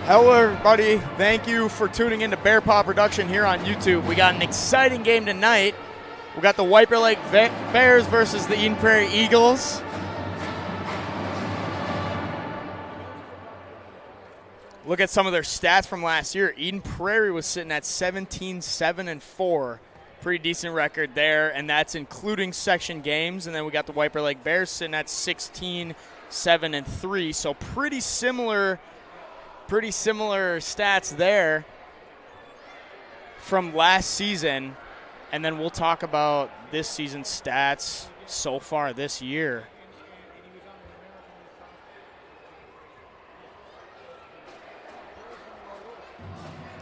Hello, everybody. Thank you for tuning in to Bear Paw Production here on YouTube. We got an exciting game tonight. We got the Wiper Lake Bears versus the Eden Prairie Eagles. Look at some of their stats from last year. Eden Prairie was sitting at 17-7-4. Pretty decent record there, and that's including section games. And then we got the Wiper Lake Bears sitting at 16-7-3. So pretty similar stats there from last season. And then we'll talk about this season's stats so far this year.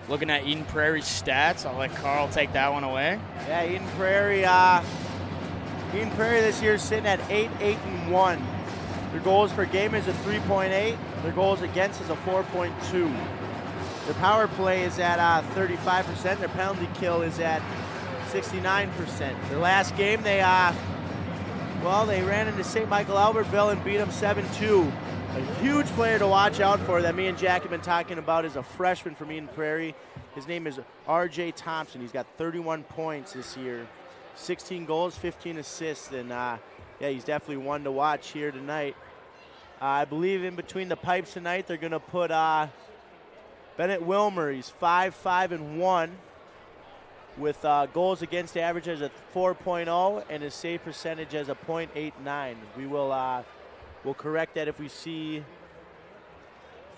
Looking at Eden Prairie's stats, I'll let Carl take that one away. Yeah, Eden Prairie this year is sitting at 8-8-1. Their goals per game is a 3.8. Their goals against is a 4.2. Their power play is at 35%. Their penalty kill is at 69%. Their last game, they ran into St. Michael Albertville and beat them 7-2. A huge player to watch out for that me and Jack have been talking about is a freshman from Eden Prairie. His name is R.J. Thompson. He's got 31 points this year, 16 goals, 15 assists, and he's definitely one to watch here tonight. I believe in between the pipes tonight, they're going to put Bennett Wilmer. He's 5-5-1 with goals against average as a 4.0 and his save percentage as a .89. We will we'll correct that if we see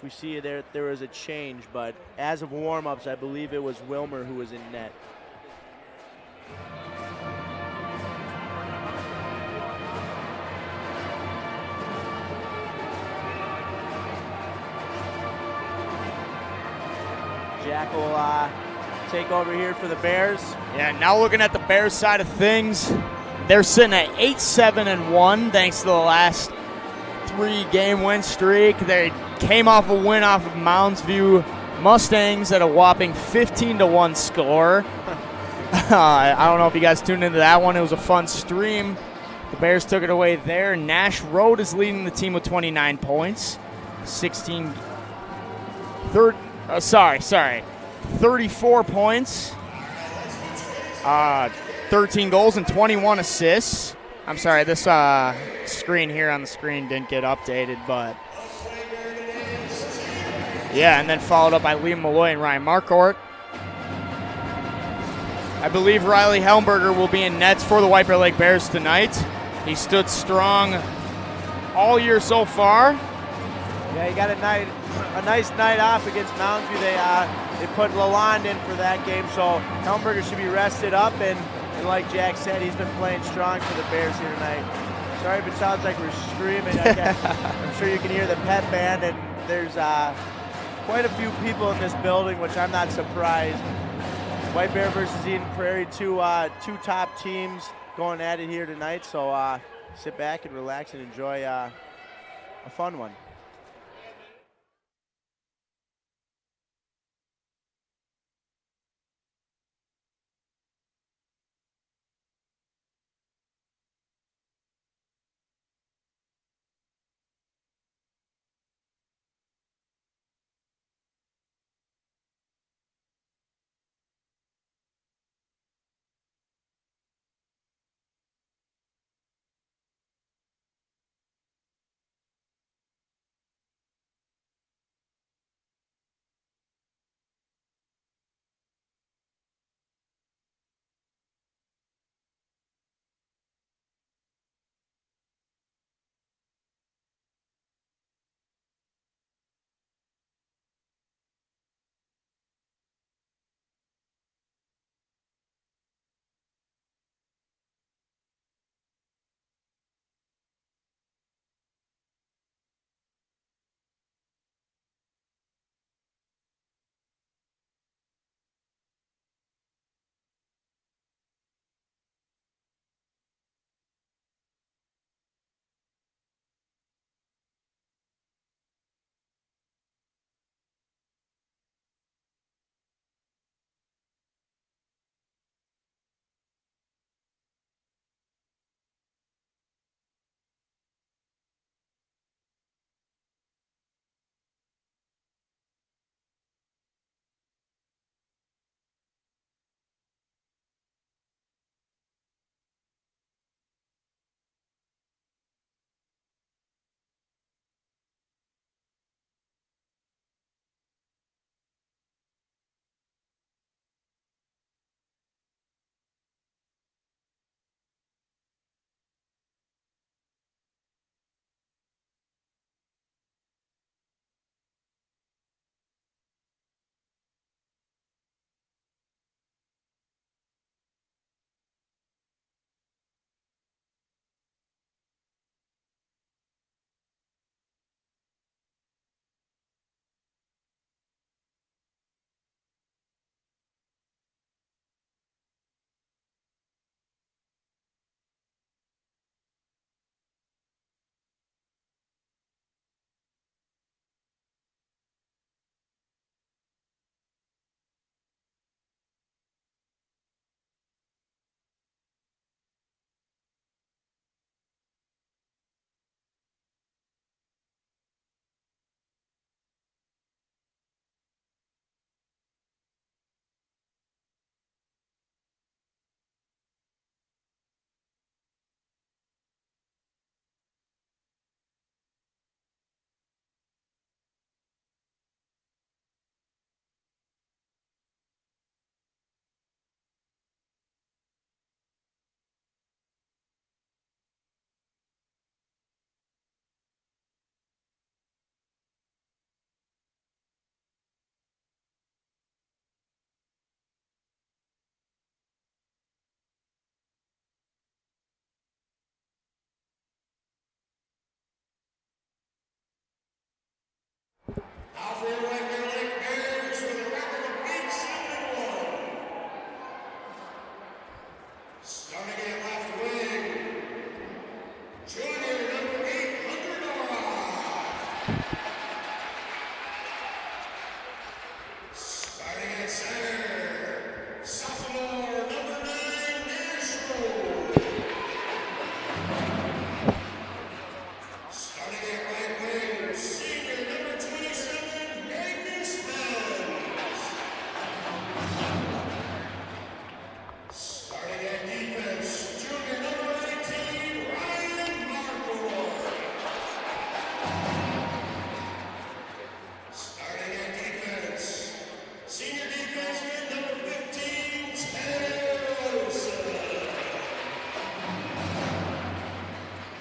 there was a change, but as of warm-ups, I believe it was Wilmer who was in net. Jack will take over here for the Bears. Yeah, now looking at the Bears side of things, they're sitting at 8-7-1 thanks to the last 3-game win streak. They came off a win off of Moundsview Mustangs at a whopping 15-1 score. I don't know if you guys tuned into that one. It was a fun stream. The Bears took it away there. Nash Road is leading the team with 29 points. 34 points. 13 goals and 21 assists. I'm sorry, this screen here on the screen didn't get updated, but yeah, and then followed up by Liam Malloy and Ryan Marcourt. I believe Riley Helmberger will be in nets for the Wiper Lake Bears tonight. He stood strong all year so far. Yeah, he got a nice night off against Moundsview. They put Lalonde in for that game, so Helmberger should be rested up, and like Jack said, he's been playing strong for the Bears here tonight. Sorry if it sounds like we're screaming. I'm sure you can hear the pep band, and there's quite a few people in this building, which I'm not surprised. White Bear versus Eden Prairie, two top teams going at it here tonight, so sit back and relax and enjoy a fun one. Starting at left wing, junior number 8, starting at center, sophomore number 9, Nashville. Starting at right wing, senior number 27, Magnus Benz. Starting at defense, junior number 18, Ryan Markor. Starting at defense, senior defenseman number 15, Tanner Olsen.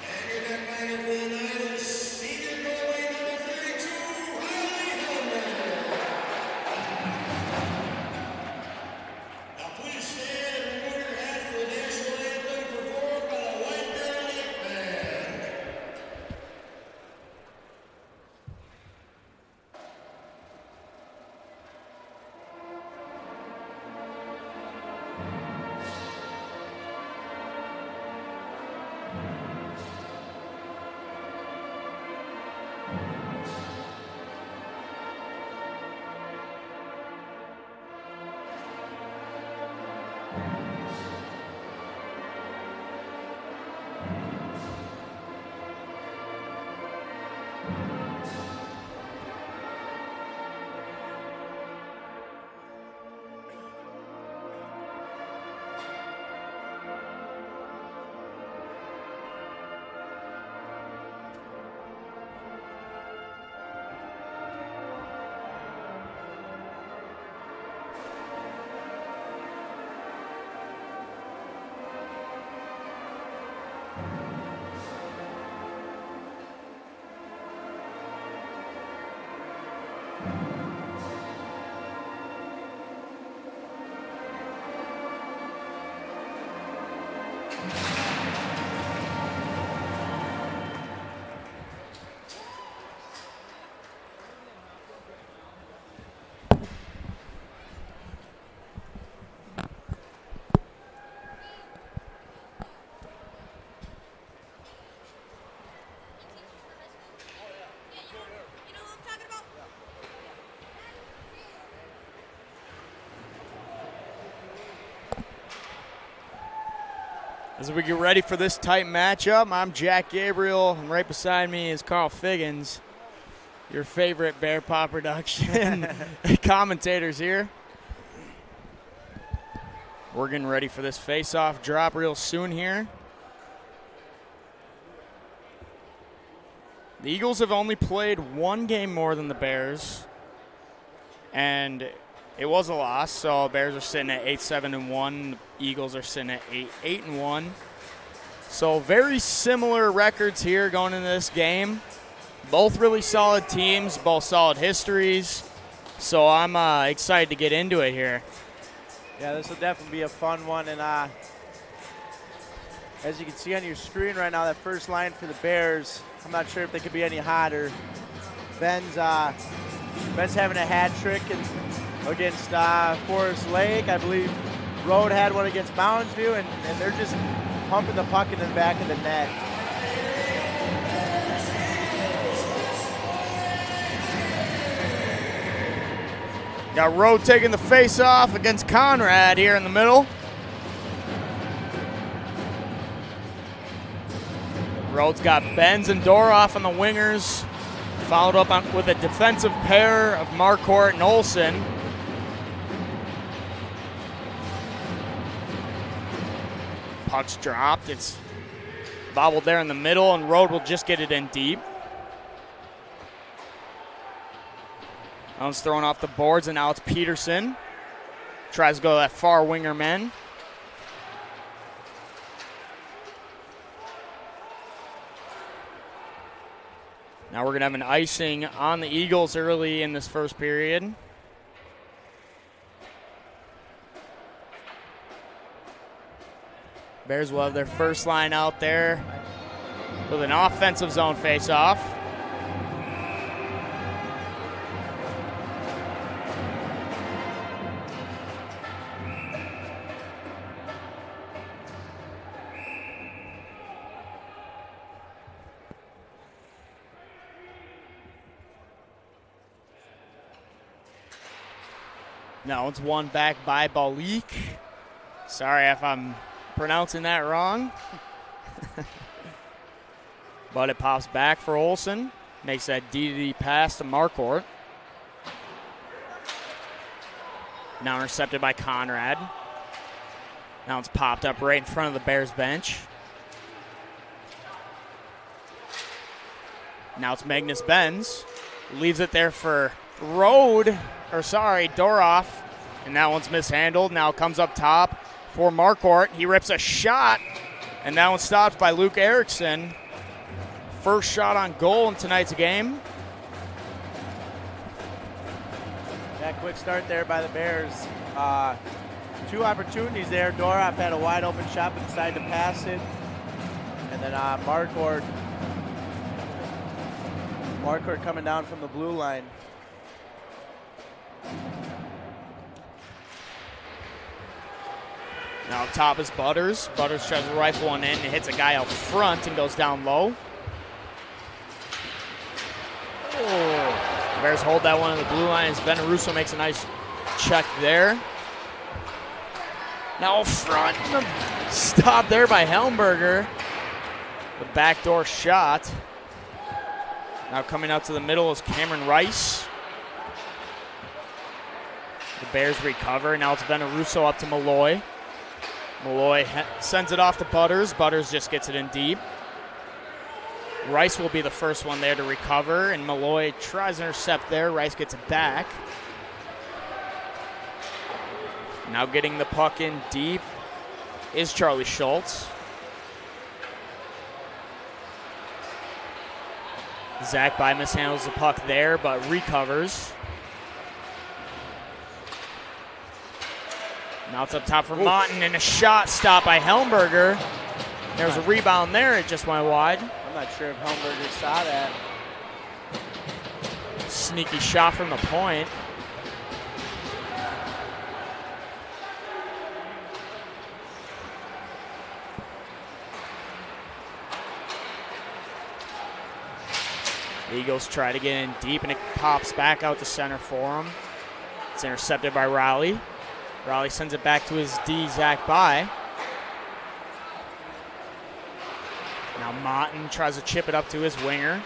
And your netliner for the Niners, senior goalie number 32, Riley Hellman. Now please stand and remove your hat for the national anthem performed by the White Bear Lake Band. As we get ready for this tight matchup, I'm Jack Gabriel, and right beside me is Carl Figgins, your favorite Bear Paw Production commentators here. We're getting ready for this face-off drop real soon here. The Eagles have only played one game more than the Bears, and it was a loss, so Bears are sitting at 8-7-1. The Eagles are sitting at 8-1. So very similar records here going into this game. Both really solid teams, both solid histories. So I'm excited to get into it here. Yeah, this will definitely be a fun one. And as you can see on your screen right now, that first line for the Bears, I'm not sure if they could be any hotter. Ben's having a hat trick against Forest Lake. I believe Road had one against Mounds View, and they're just pumping the puck in the back of the net. Got Road taking the face-off against Conrad here in the middle. Road's got Benz and Doroff on the wingers, followed up with a defensive pair of Marquardt and Olsen. Puck's dropped. It's bobbled there in the middle, and Road will just get it in deep. That one's thrown off the boards, and now it's Peterson. Tries to go to that far winger man. Now we're going to have an icing on the Eagles early in this first period. Bears will have their first line out there with an offensive zone face-off. Now it's won back by Balik. Sorry if I'm pronouncing that wrong. But it pops back for Olsen. Makes that D-to-D pass to Marquardt. Now intercepted by Conrad. Now it's popped up right in front of the Bears bench. Now it's Magnus Benz. Leaves it there for Doroff. And that one's mishandled. Now comes up top for Marquardt. He rips a shot. And that one's stopped by Luke Erickson. First shot on goal in tonight's game. That quick start there by the Bears. 2 opportunities there. Doroff had a wide open shot but decided to pass it. And then Marquardt coming down from the blue line. Now up top is Butters. Butters tries to rifle one in and hits a guy out front and goes down low. Oh. Bears hold that one on the blue line as Veneruso makes a nice check there. Now up front, stop there by Helmberger. The backdoor shot. Now coming out to the middle is Cameron Rice. The Bears recover. Now it's Veneruso up to Malloy. Malloy sends it off to Butters. Butters just gets it in deep. Rice will be the first one there to recover, and Malloy tries to intercept there. Rice gets it back. Now getting the puck in deep is Charlie Schultz. Zach By mishandles the puck there, but recovers. Now it's up top for Monton, and a shot stopped by Helmberger. There's a rebound there. It just went wide. I'm not sure if Helmberger saw that. Sneaky shot from the point. The Eagles try to get in deep, and it pops back out to center for him. It's intercepted by Rowley. Rowley sends it back to his D, Zach By. Now Monton tries to chip it up to his winger.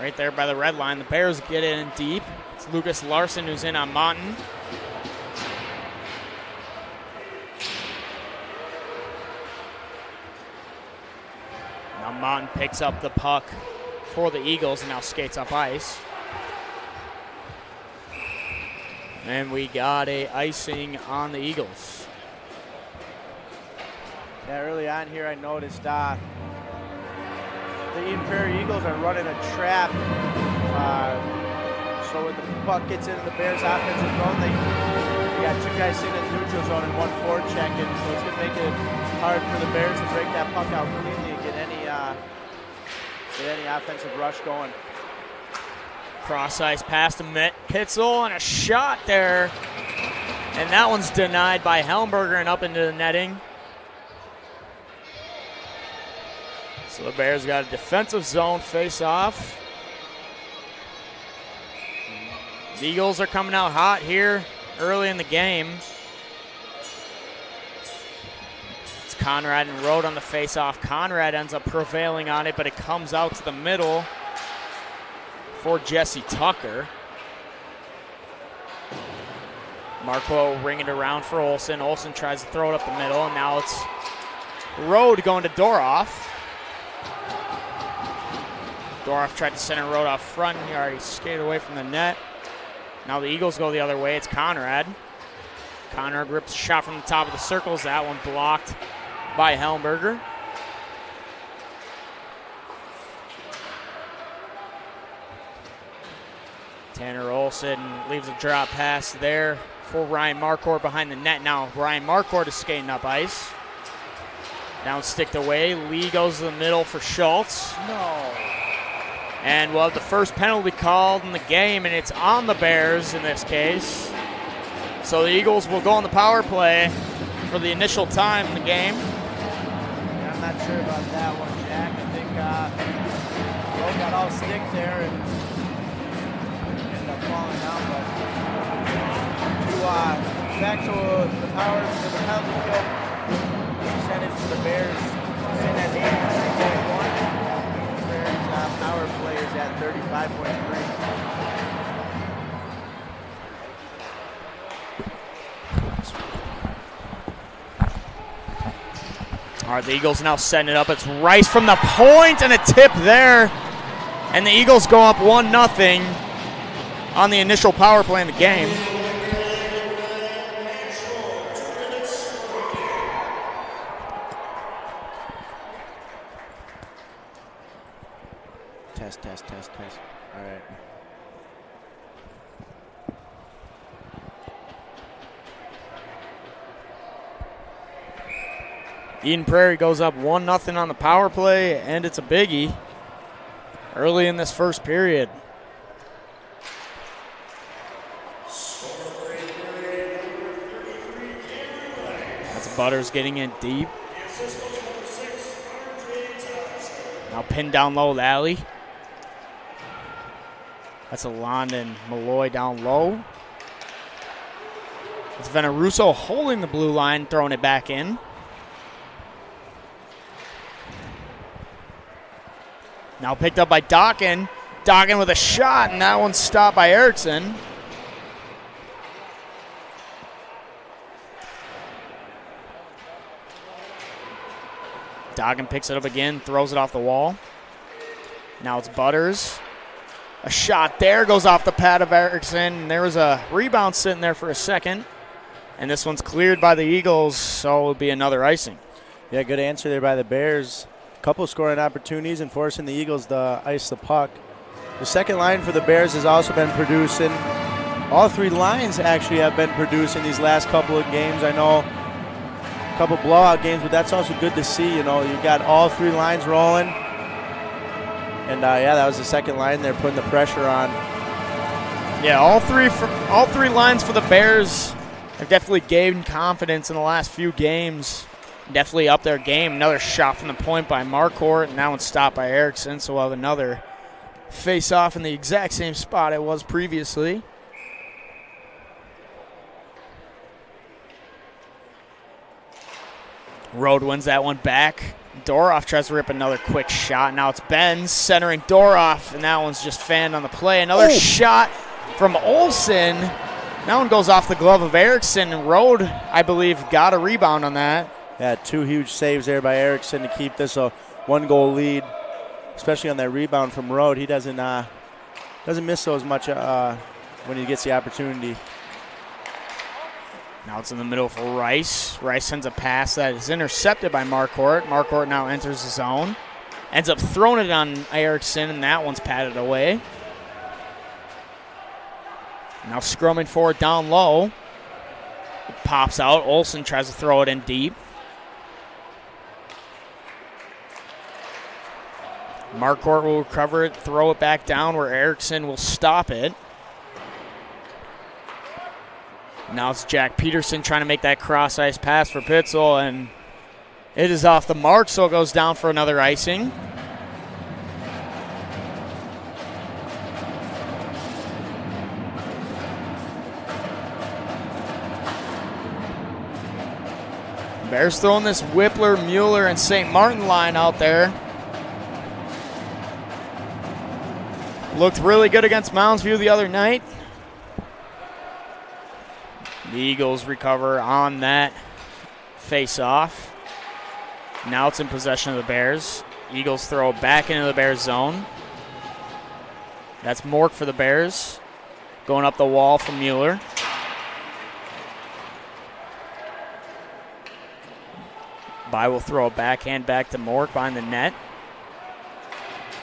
Right there by the red line. The Bears get in deep. It's Lucas Larson who's in on Monton. Now Monton picks up the puck for the Eagles and now skates up ice. And we got a icing on the Eagles. Yeah, early on here I noticed the Eden Prairie Eagles are running a trap. So when the puck gets into the Bears offensive zone, they got 2 guys sitting in the neutral zone and 1 forechecking. So it's going to make it hard for the Bears to break that puck out cleanly and get any offensive rush going. Cross ice pass to Pitzel and a shot there. And that one's denied by Helmberger and up into the netting. So the Bears got a defensive zone face-off. The Eagles are coming out hot here early in the game. It's Conrad and Rode on the face-off. Conrad ends up prevailing on it, but it comes out to the middle for Jesse Tucker. Marco ringing it around for Olsen. Olsen tries to throw it up the middle, and now it's Rode going to Doroff. Doroff tried to center Rode off front. He already skated away from the net. Now the Eagles go the other way. It's Conrad. Conrad rips a shot from the top of the circles. That one blocked by Helmberger. Tanner Olsen leaves a drop pass there for Ryan Marquardt behind the net. Now Ryan Marquardt is skating up ice. Down sticked away. Lee goes to the middle for Schultz. No. And we'll have the first penalty called in the game, and it's on the Bears in this case. So the Eagles will go on the power play for the initial time in the game. Yeah, I'm not sure about that one, Jack. I think Rode got all stick there and ended up falling out, but Back to the power for the penalty kill percentage for the Bears sitting at 83.1. The Bears power play is at 35.3. All right, the Eagles now setting it up. It's Rice from the point and a tip there. And the Eagles go up 1-0 on the initial power play in the game. Test. All right. Eden Prairie goes up 1-0 on the power play, and it's a biggie early in this first period. That's Butters getting in deep. Now pinned down low, Lally. That's Alon and Malloy down low. It's Veneruso holding the blue line, throwing it back in. Now picked up by Dawkin. Dawkin with a shot, and that one's stopped by Erickson. Dawkin picks it up again, throws it off the wall. Now it's Butters. A shot there, goes off the pad of Erickson. There was a rebound sitting there for a second. And this one's cleared by the Eagles, so it'll be another icing. Yeah, good answer there by the Bears. Couple scoring opportunities and forcing the Eagles to ice the puck. The second line for the Bears has also been producing. All three lines actually have been producing these last couple of games. I know a couple blowout games, but that's also good to see. You know, you got all three lines rolling. And yeah, that was the second line there putting the pressure on. Yeah, all three lines for the Bears have definitely gained confidence in the last few games. Definitely up their game. Another shot from the point by Marcourt, and that one's stopped by Erickson, so we'll have another face-off in the exact same spot it was previously. Road wins that one back. Doroff tries to rip another quick shot. Now it's Benz centering Doroff, and that one's just fanned on the play. Another shot from Olsen. That one goes off the glove of Erickson, and Road, I believe, got a rebound on that. Yeah, two huge saves there by Erickson to keep this a one-goal lead, especially on that rebound from Road. He doesn't miss those much when he gets the opportunity. Now it's in the middle for Rice. Rice sends a pass that is intercepted by Marcourt. Marcourt now enters the zone. Ends up throwing it on Erickson, and that one's patted away. Now scrumming forward down low. It pops out. Olsen tries to throw it in deep. Marcourt will recover it, throw it back down where Erickson will stop it. Now it's Jack Peterson trying to make that cross-ice pass for Pitzel, and it is off the mark, so it goes down for another icing. Bears throwing this Whippler, Mueller, and St. Martin line out there. Looked really good against Moundsview the other night. The Eagles recover on that face-off. Now it's in possession of the Bears. Eagles throw it back into the Bears zone. That's Mork for the Bears. Going up the wall for Mueller. By will throw a backhand back to Mork behind the net.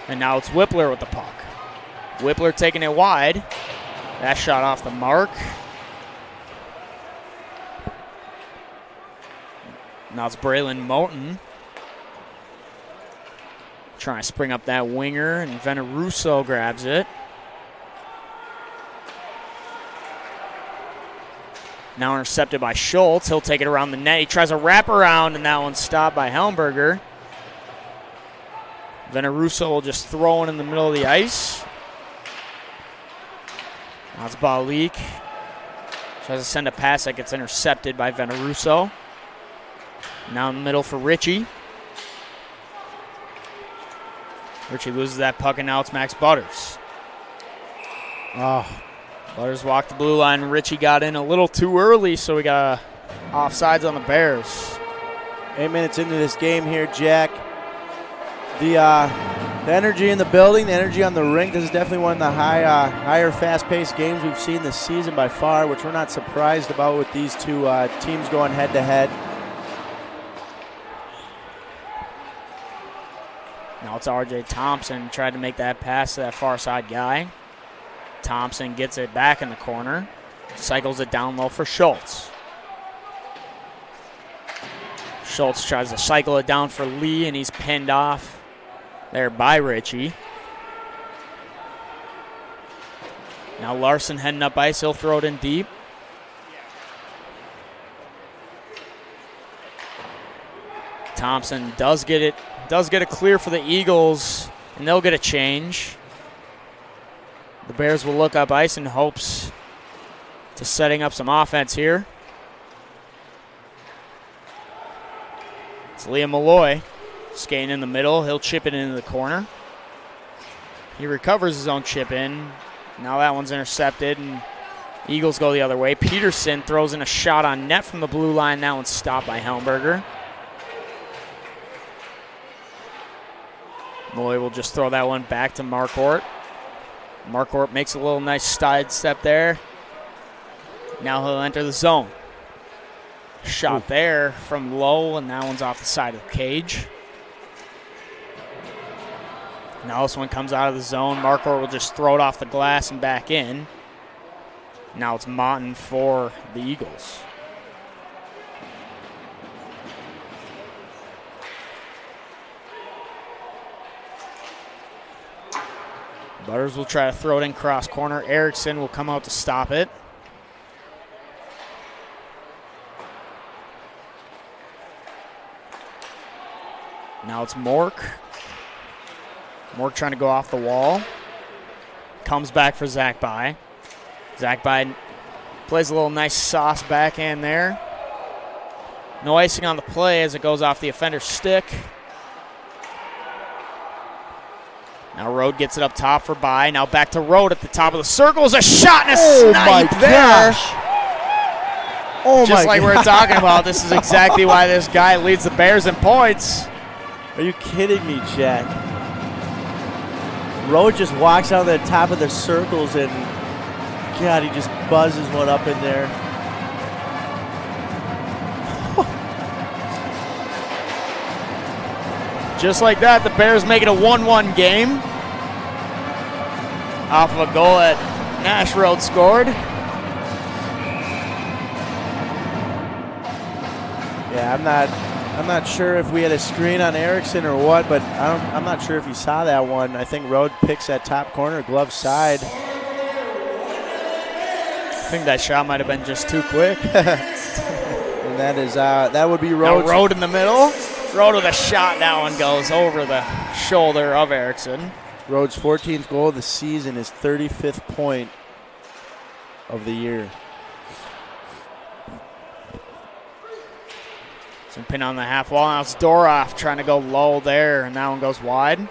And now it's Whippler with the puck. Whippler taking it wide. That shot off the mark. Now it's Braylon Moten. Trying to spring up that winger, and Veneruso grabs it. Now intercepted by Schultz. He'll take it around the net. He tries a wraparound, and that one's stopped by Helmberger. Veneruso will just throw it in the middle of the ice. Now it's Balik. Tries to send a pass that gets intercepted by Veneruso. Now in the middle for Richie. Richie loses that puck, and now it's Max Butters. Oh, Butters walked the blue line. Richie got in a little too early, so we got offsides on the Bears. 8 minutes into this game here, Jack. The energy in the building, the energy on the rink, this is definitely one of the higher fast-paced games we've seen this season by far, which we're not surprised about with these two teams going head-to-head. Now it's R.J. Thompson tried to make that pass to that far side guy. Thompson gets it back in the corner. Cycles it down low for Schultz. Schultz tries to cycle it down for Lee, and he's pinned off there by Richie. Now Larson heading up ice. He'll throw it in deep. Thompson does get it clear for the Eagles, and they'll get a change. The Bears will look up ice in hopes to setting up some offense here. It's Liam Malloy skating in the middle. He'll chip it into the corner. He recovers his own chip in. Now that one's intercepted, and Eagles go the other way. Peterson throws in a shot on net from the blue line. That one's stopped by Helmberger. Malloy will just throw that one back to Marquardt. Marquardt makes a little nice side step there. Now he'll enter the zone. Shot there from low, and that one's off the side of the cage. Now this one comes out of the zone. Marquardt will just throw it off the glass and back in. Now it's Motton for the Eagles. Butters will try to throw it in cross corner. Erickson will come out to stop it. Now it's Mork. Mork trying to go off the wall. Comes back for Zach By. Zach By plays a little nice sauce backhand there. No icing on the play as it goes off the offender's stick. Now Rode gets it up top for By. Now back to Rode at the top of the circle. Is a shot and a snipe there. Oh Just like we're talking about, this is exactly why this guy leads the Bears in points. Are you kidding me, Jack? Rode just walks out of the top of the circles, and God, he just buzzes one up in there. Just like that, the Bears make it a 1-1 game. Off of a goal that Nash Rode scored. Yeah, I'm not sure if we had a screen on Erickson or what, but I'm not sure if you saw that one. I think Rode picks that top corner, glove side. I think that shot might have been just too quick. And that would be Rode. Rode in the middle. Rode with a shot. That one goes over the shoulder of Erickson. Rode's 14th goal of the season, his 35th point of the year. Some pin on the half wall. Now it's Doroff trying to go low there, and that one goes wide.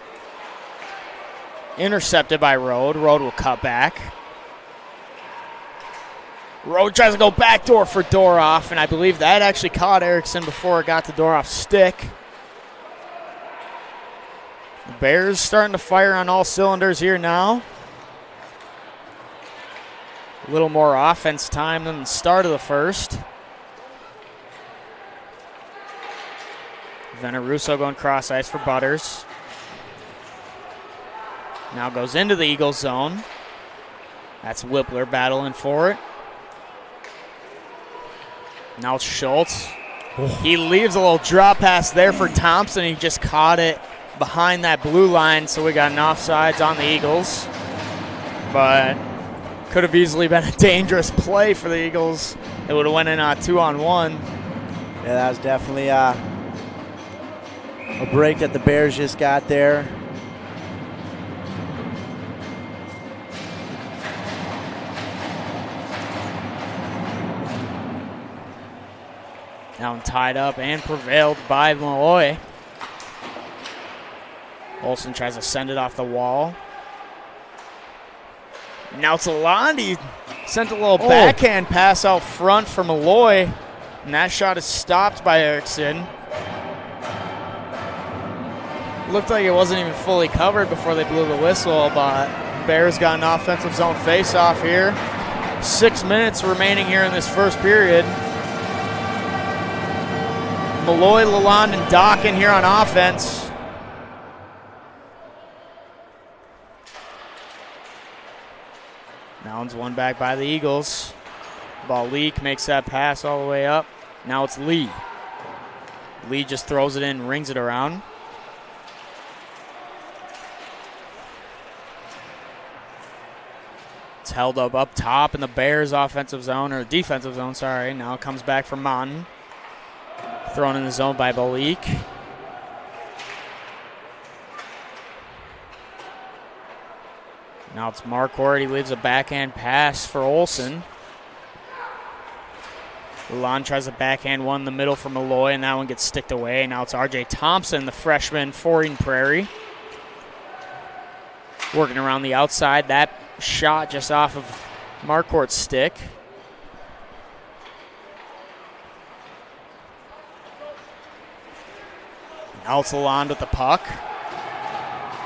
Intercepted by Rode. Rode will cut back. Rode tries to go backdoor for Doroff, and I believe that actually caught Erickson before it got to Doroff's stick. The Bears starting to fire on all cylinders here now. A little more offense time than the start of the first. Veneruso going cross ice for Butters. Now goes into the Eagles zone. That's Whippler battling for it. Now it's Schultz. He leaves a little drop pass there for Thompson. He just caught it behind that blue line, so we got an offsides on the Eagles. But could have easily been a dangerous play for the Eagles. It would have went in a 2-on-1. Yeah, that was definitely a break that the Bears just got there. Now tied up and prevailed by Malloy. Olsen tries to send it off the wall. Now it's Lalonde. Sent a little backhand pass out front for Malloy. And that shot is stopped by Erickson. Looked like it wasn't even fully covered before they blew the whistle, but Bears got an offensive zone face-off here. 6 minutes remaining here in this first period. Malloy, Lalonde, and Dockin here on offense. Now one's won back by the Eagles. Ball leak, makes that pass all the way up. Now it's Lee. Lee just throws it in, rings it around. It's held up top in the Bears offensive zone, or defensive zone, sorry. Now it comes back from Monton. Thrown in the zone by Balik. Now it's Marquardt. He leaves a backhand pass for Olsen. Lalonde tries a backhand one in the middle for Malloy, and that one gets sticked away. Now it's R.J. Thompson, the freshman for Eden Prairie. Working around the outside. That shot just off of Marquardt's stick. Now it's Lalonde with the puck.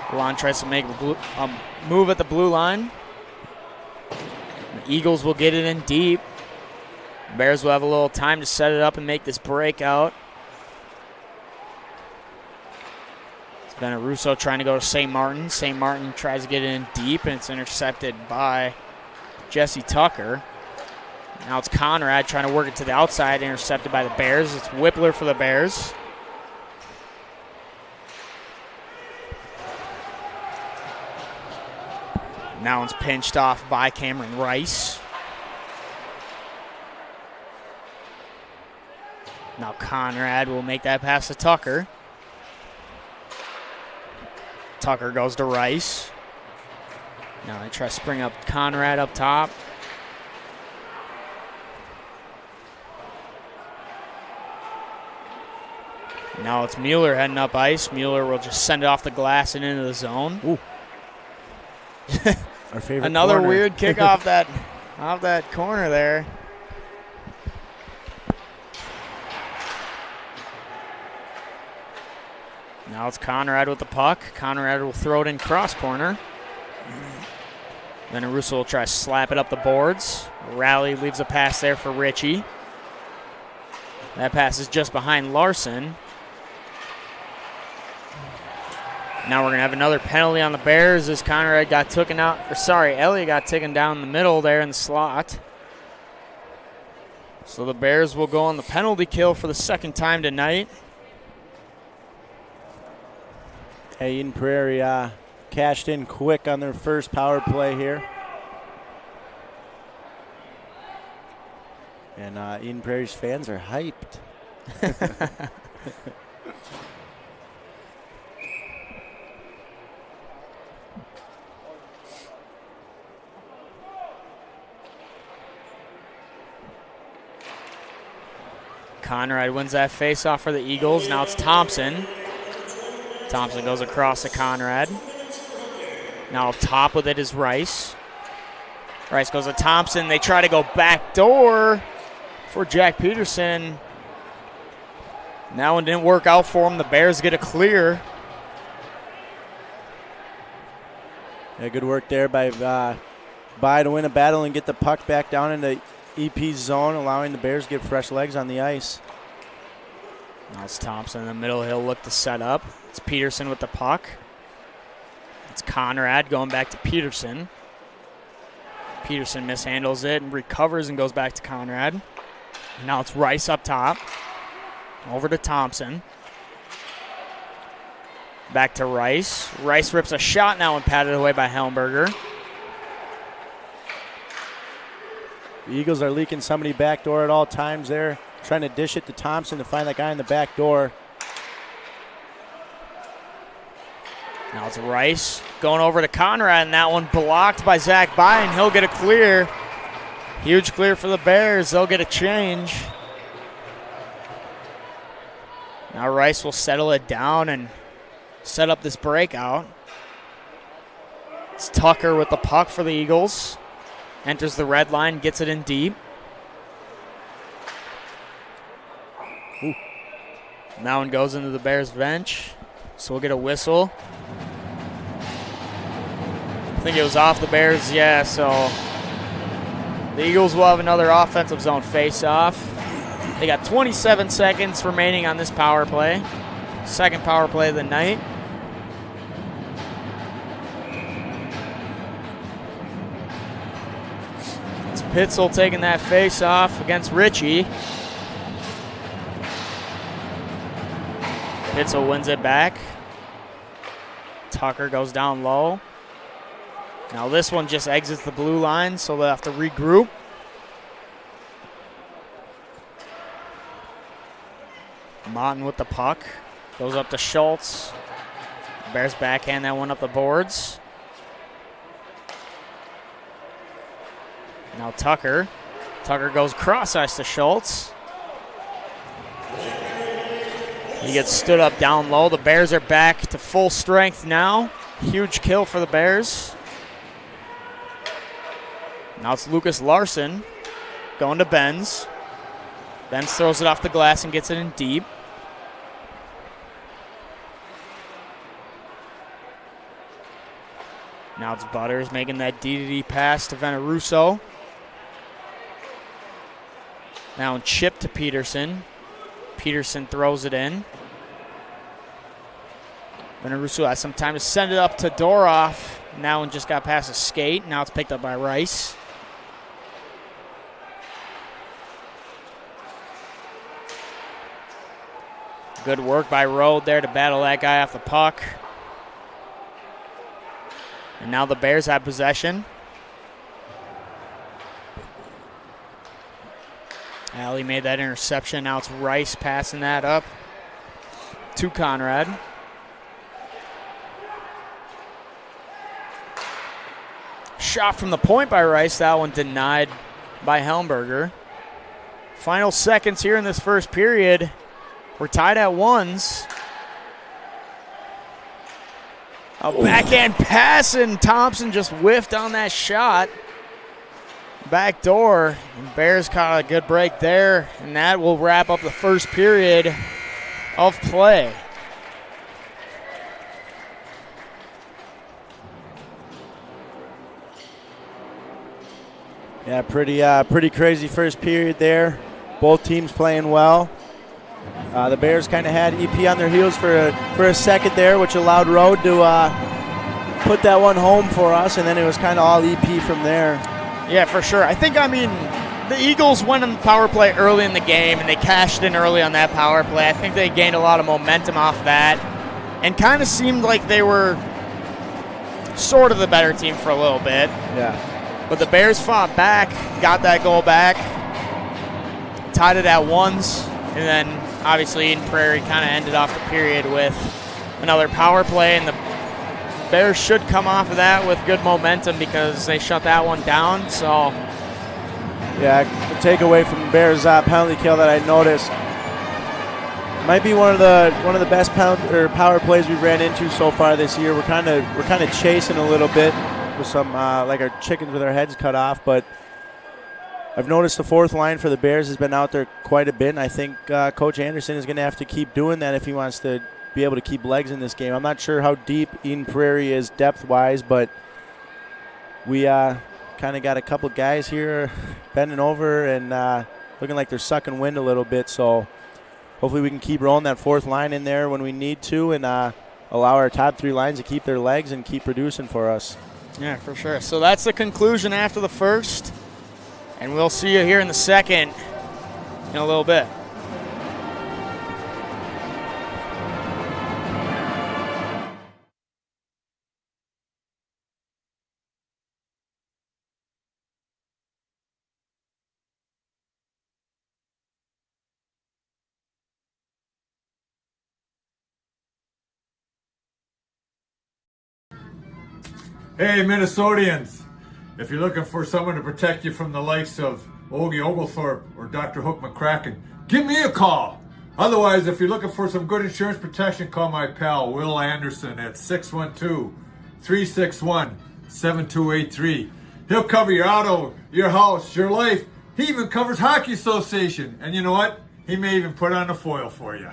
Lalonde tries to make a move at the blue line. The Eagles will get it in deep. Bears will have a little time to set it up and make this breakout. It's been a Russo trying to go to St. Martin. St. Martin tries to get it in deep, and it's intercepted by Jesse Tucker. Now it's Conrad trying to work it to the outside, intercepted by the Bears. It's Whippler for the Bears. Now one's pinched off by Cameron Rice. Now Conrad will make that pass to Tucker. Tucker goes to Rice. Now they try to spring up Conrad up top. Now it's Mueller heading up ice. Mueller will just send it off the glass and into the zone. Ooh. Our favorite Another corner. weird kick off that corner there. Now it's Conrad with the puck. Conrad will throw it in cross corner. Then Russo will try to slap it up the boards. Rally leaves a pass there for Ritchie. That pass is just behind Larson. Now we're going to have another penalty on the Bears as Conrad got taken out. Elliott got taken down in the middle there in the slot. So the Bears will go on the penalty kill for the second time tonight. Hey, Eden Prairie cashed in quick on their first power play here. And Eden Prairie's fans are hyped. Conrad wins that face-off for the Eagles. Now it's Thompson. Thompson goes across to Conrad. Now up top with it is Rice. Rice goes to Thompson. They try to go back door for Jack Peterson. That one didn't work out for him. The Bears get a clear. Yeah, good work there by to win a battle and get the puck back down into EP's zone, allowing the Bears to get fresh legs on the ice. Now it's Thompson in the middle. He'll look to set up. It's Peterson with the puck. It's Conrad going back to Peterson. Peterson mishandles it and recovers and goes back to Conrad. And now it's Rice up top. Over to Thompson. Back to Rice. Rice rips a shot now and patted away by Helmberger. The Eagles are leaking somebody back door at all times there, trying to dish it to Thompson to find that guy in the back door. Now it's Rice going over to Conrad, and that one blocked by Zach Byen. He'll get a clear. Huge clear for the Bears. They'll get a change. Now Rice will settle it down and set up this breakout. It's Tucker with the puck for the Eagles. Enters the red line, gets it in deep. Ooh. That one goes into the Bears bench, so we'll get a whistle. I think it was off the Bears, yeah, so the Eagles will have another offensive zone face-off. They got 27 seconds remaining on this power play. Second power play of the night. It's Pitzel taking that face-off against Ritchie. Pitzel wins it back. Tucker goes down low. Now this one just exits the blue line, so they'll have to regroup. Martin with the puck. Goes up to Schultz. Bears backhand that one up the boards. Now Tucker. Tucker goes cross-ice to Schultz. He gets stood up down low. The Bears are back to full strength now. Huge kill for the Bears. Now it's Lucas Larson going to Benz. Benz throws it off the glass and gets it in deep. Now it's Butters making that DDD pass to Veneruso. Now chip to Peterson. Peterson throws it in. Veneruso has some time to send it up to Doroff. Now one just got past a skate. Now it's picked up by Rice. Good work by Rode there to battle that guy off the puck. And now the Bears have possession. Alley made that interception. Now it's Rice passing that up to Conrad. Shot from the point by Rice. That one denied by Helmberger. Final seconds here in this first period. We're tied at ones. A backhand pass, and Thompson just whiffed on that shot. Back door, and Bears caught a good break there, and that will wrap up the first period of play. Yeah, pretty crazy first period there. Both teams playing well. The Bears kind of had EP on their heels for a second there, which allowed Rode to put that one home for us, and then it was kind of all EP from there. Yeah, for sure. The Eagles went on the power play early in the game, and they cashed in early on that power play. I think they gained a lot of momentum off that and kind of seemed like they were sort of the better team for a little bit. Yeah. But the Bears fought back, got that goal back, tied it at ones, and then obviously in Prairie kind of ended off the period with another power play, and the Bears should come off of that with good momentum because they shut that one down. So, yeah, the takeaway from the Bears penalty kill that I noticed might be one of the best power plays we've ran into so far this year. We're kind of chasing a little bit with some like our chickens with our heads cut off, but I've noticed the fourth line for the Bears has been out there quite a bit, and I think Coach Anderson is going to have to keep doing that if he wants to be able to keep legs in this game. I'm not sure how deep Eden Prairie is depth-wise, but we kind of got a couple guys here bending over and looking like they're sucking wind a little bit, so hopefully we can keep rolling that fourth line in there when we need to and allow our top three lines to keep their legs and keep producing for us. Yeah, for sure. So that's the conclusion after the first. And we'll see you here in the second in a little bit. Hey, Minnesotians, if you're looking for someone to protect you from the likes of Ogie Oglethorpe or Dr. Hook McCracken, give me a call. Otherwise, if you're looking for some good insurance protection, call my pal Will Anderson at 612-361-7283. He'll cover your auto, your house, your life. He even covers Hockey Association. And you know what? He may even put on the foil for you.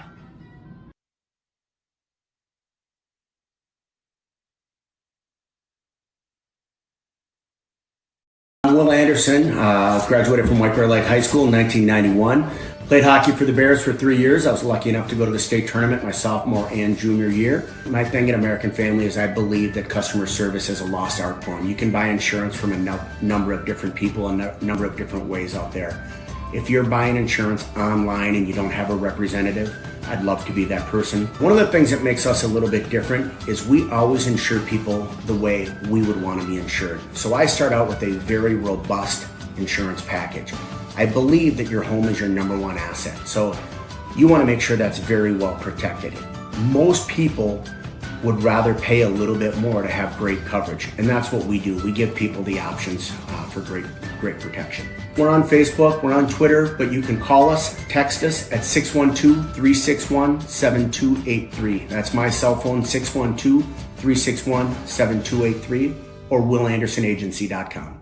I'm Will Anderson, graduated from White Bear Lake High School in 1991. Played hockey for the Bears for 3 years. I was lucky enough to go to the state tournament my sophomore and junior year. My thing in American Family is I believe that customer service is a lost art form. You can buy insurance from a number of different people and a number of different ways out there. If you're buying insurance online and you don't have a representative, I'd love to be that person. One of the things that makes us a little bit different is we always insure people the way we would want to be insured. So I start out with a very robust insurance package. I believe that your home is your number one asset. So you want to make sure that's very well protected. Most people would rather pay a little bit more to have great coverage. And that's what we do. We give people the options for great protection. We're on Facebook, we're on Twitter, but you can call us, text us at 612-361-7283. That's my cell phone, 612-361-7283, or willandersonagency.com.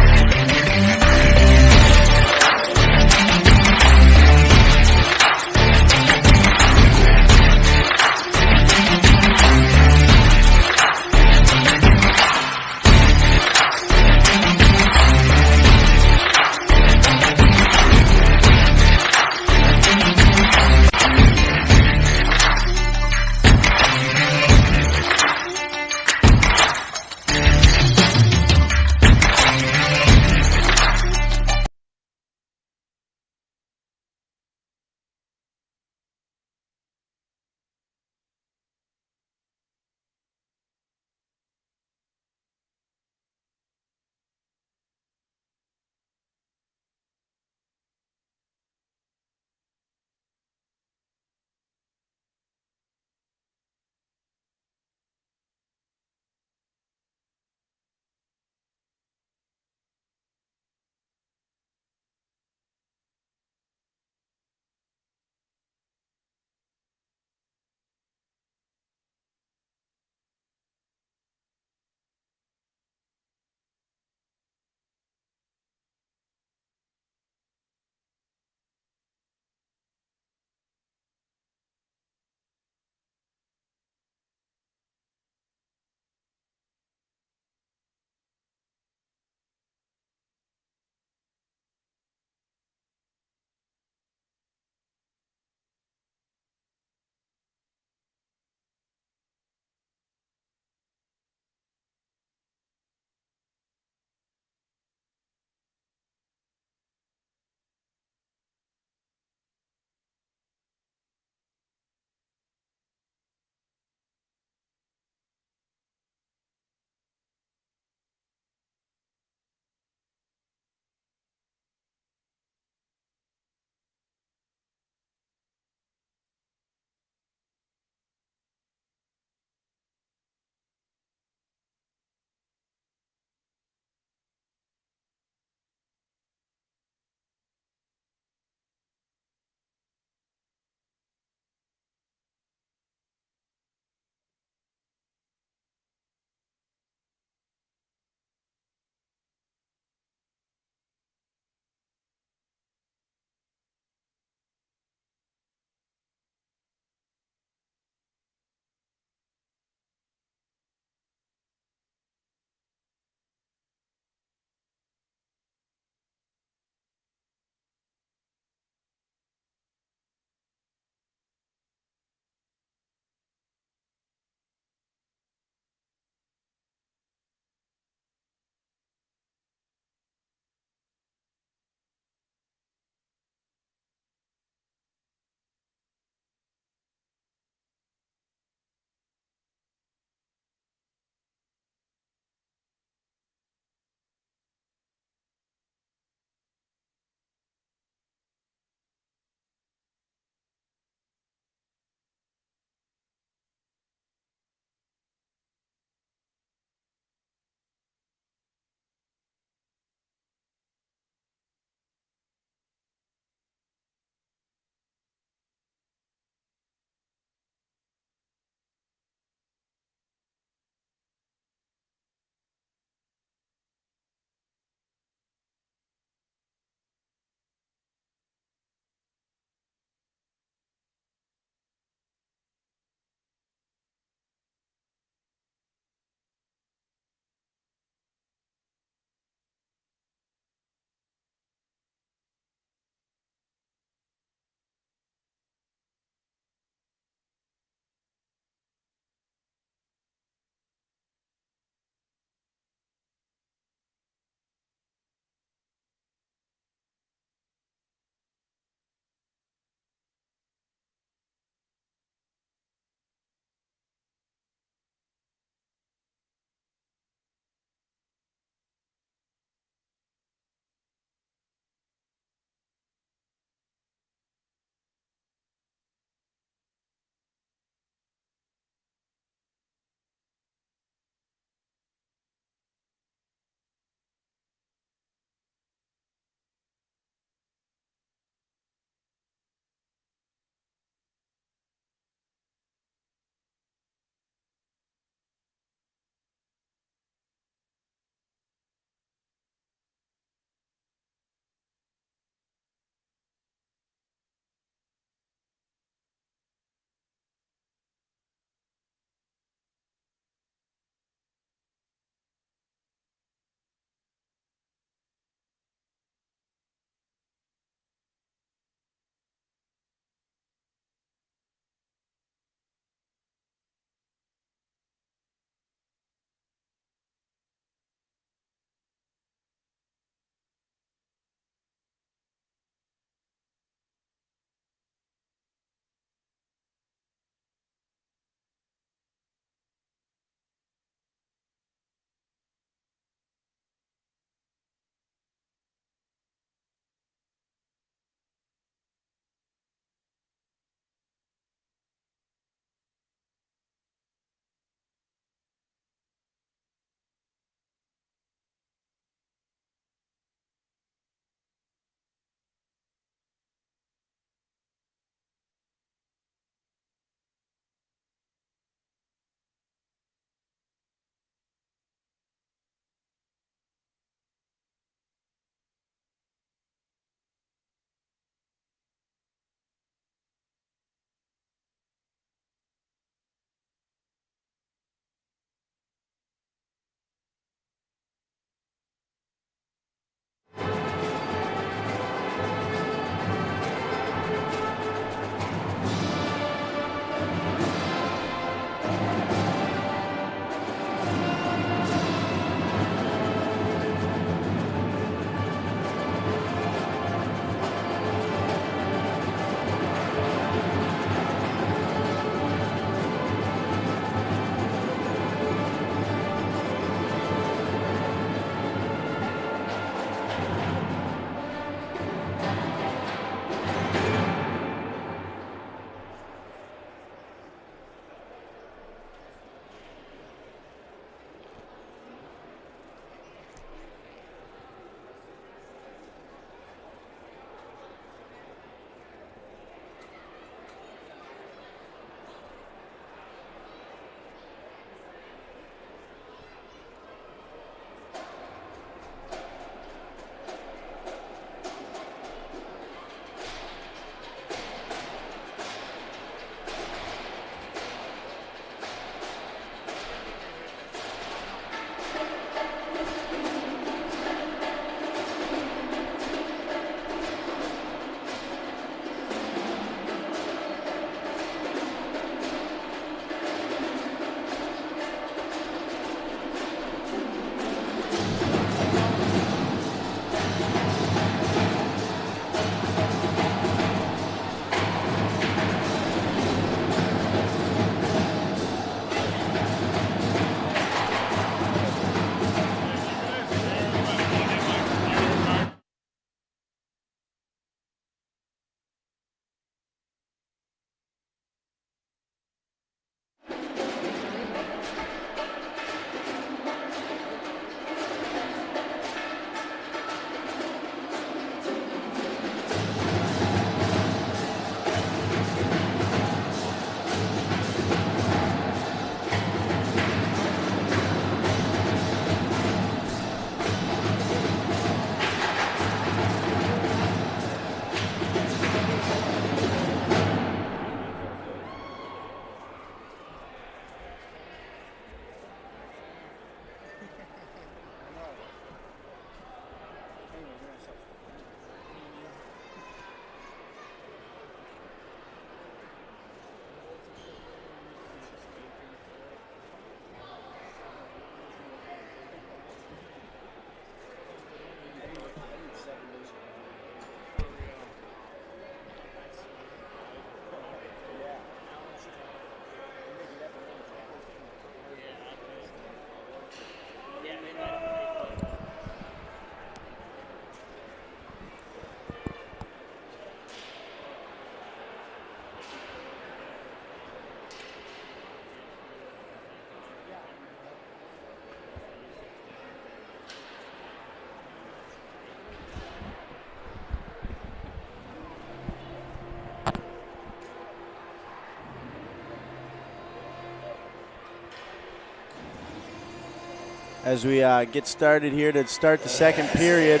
as we get started here to start the second period.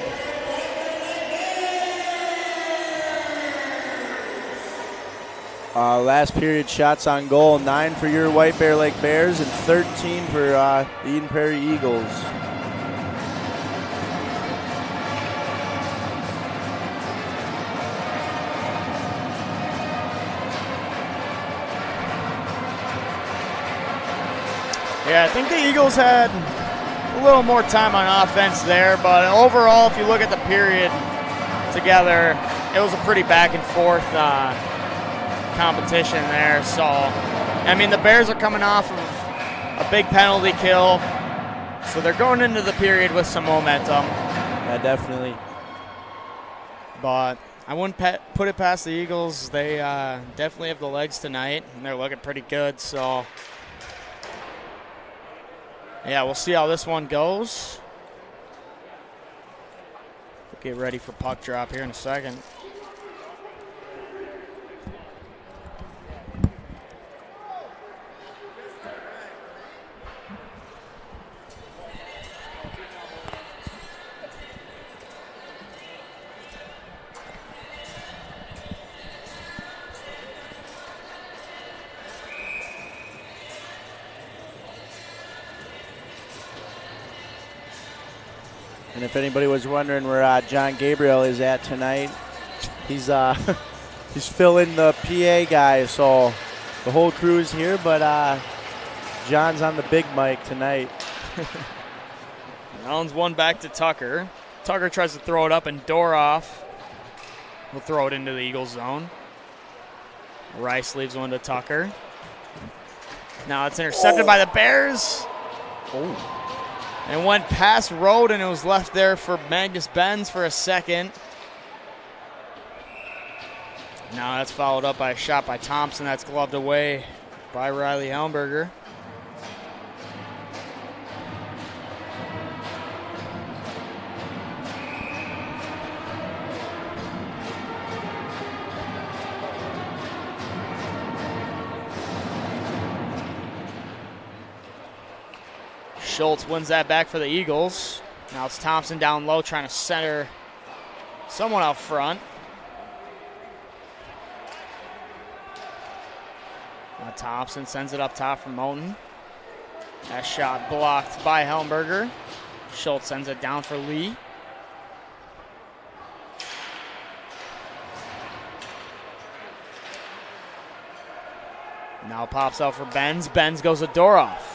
Last period shots on goal, 9 for your White Bear Lake Bears and 13 for the Eden Prairie Eagles. Yeah, I think the Eagles had a little more time on offense there, but overall, if you look at the period together, it was a pretty back and forth competition there. So, I mean, the Bears are coming off of a big penalty kill, so they're going into the period with some momentum. Yeah, definitely. But I wouldn't put it past the Eagles. They definitely have the legs tonight, and they're looking pretty good. So, yeah, we'll see how this one goes. We'll get ready for puck drop here in a second. And if anybody was wondering where John Gabriel is at tonight, he's he's filling the PA guy. So the whole crew is here, but John's on the big mic tonight. Allen's one back to Tucker. Tucker tries to throw it up, and Doroff will throw it into the Eagles zone. Rice leaves one to Tucker. Now it's intercepted by the Bears. Oh. And went past Road, and it was left there for Magnus Benz for a second. Now that's followed up by a shot by Thompson. That's gloved away by Riley Helmberger. Schultz wins that back for the Eagles. Now it's Thompson down low trying to center someone out front. Now Thompson sends it up top for Moten. That shot blocked by Helmberger. Schultz sends it down for Lee. Now pops out for Benz. Benz goes to Doroff.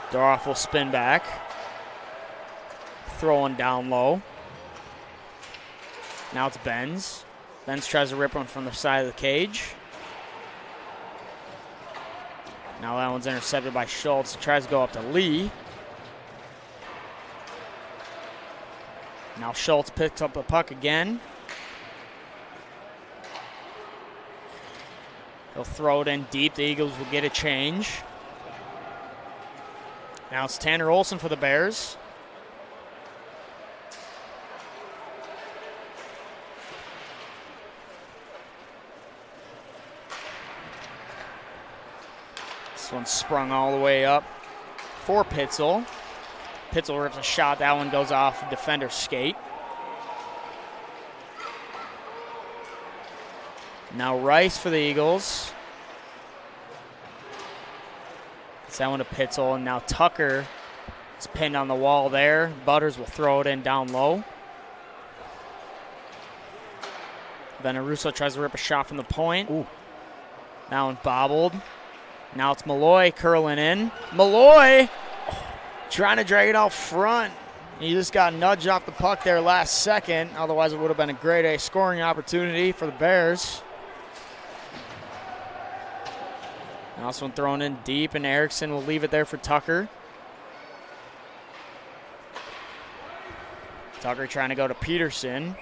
Doroff will spin back. Throwing down low. Now it's Benz. Benz tries to rip one from the side of the cage. Now that one's intercepted by Schultz. He tries to go up to Lee. Now Schultz picks up the puck again. He'll throw it in deep. The Eagles will get a change. Now it's Tanner Olson for the Bears. This one's sprung all the way up for Pitzel. Pitzel rips a shot. That one goes off defender's skate. Now Rice for the Eagles. That one to Pitzel, and now Tucker is pinned on the wall there. Butters will throw it in down low. Veneruso tries to rip a shot from the point. Ooh. That one bobbled. Now it's Malloy curling in. Malloy trying to drag it out front. He just got nudged off the puck there last second. Otherwise, it would have been a grade A scoring opportunity for the Bears. Now this one thrown in deep, and Erickson will leave it there for Tucker. Tucker trying to go to Peterson.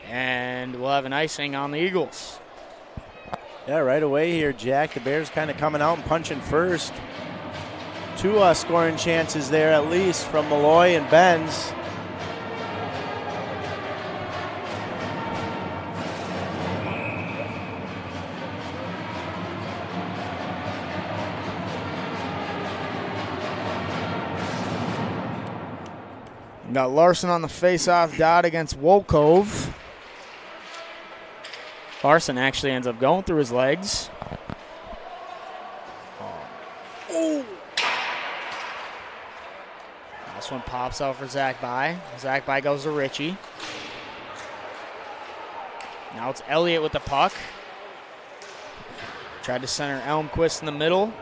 And we'll have an icing on the Eagles. Yeah, right away here, Jack. The Bears kind of coming out and punching first. 2 scoring chances there at least from Malloy and Benz. Got Larson on the face-off dot against Wolkov. Larson actually ends up going through his legs. Oh. This one pops out for Zach By. Zach By goes to Richie. Now it's Elliott with the puck. Tried to center Elmquist in the middle.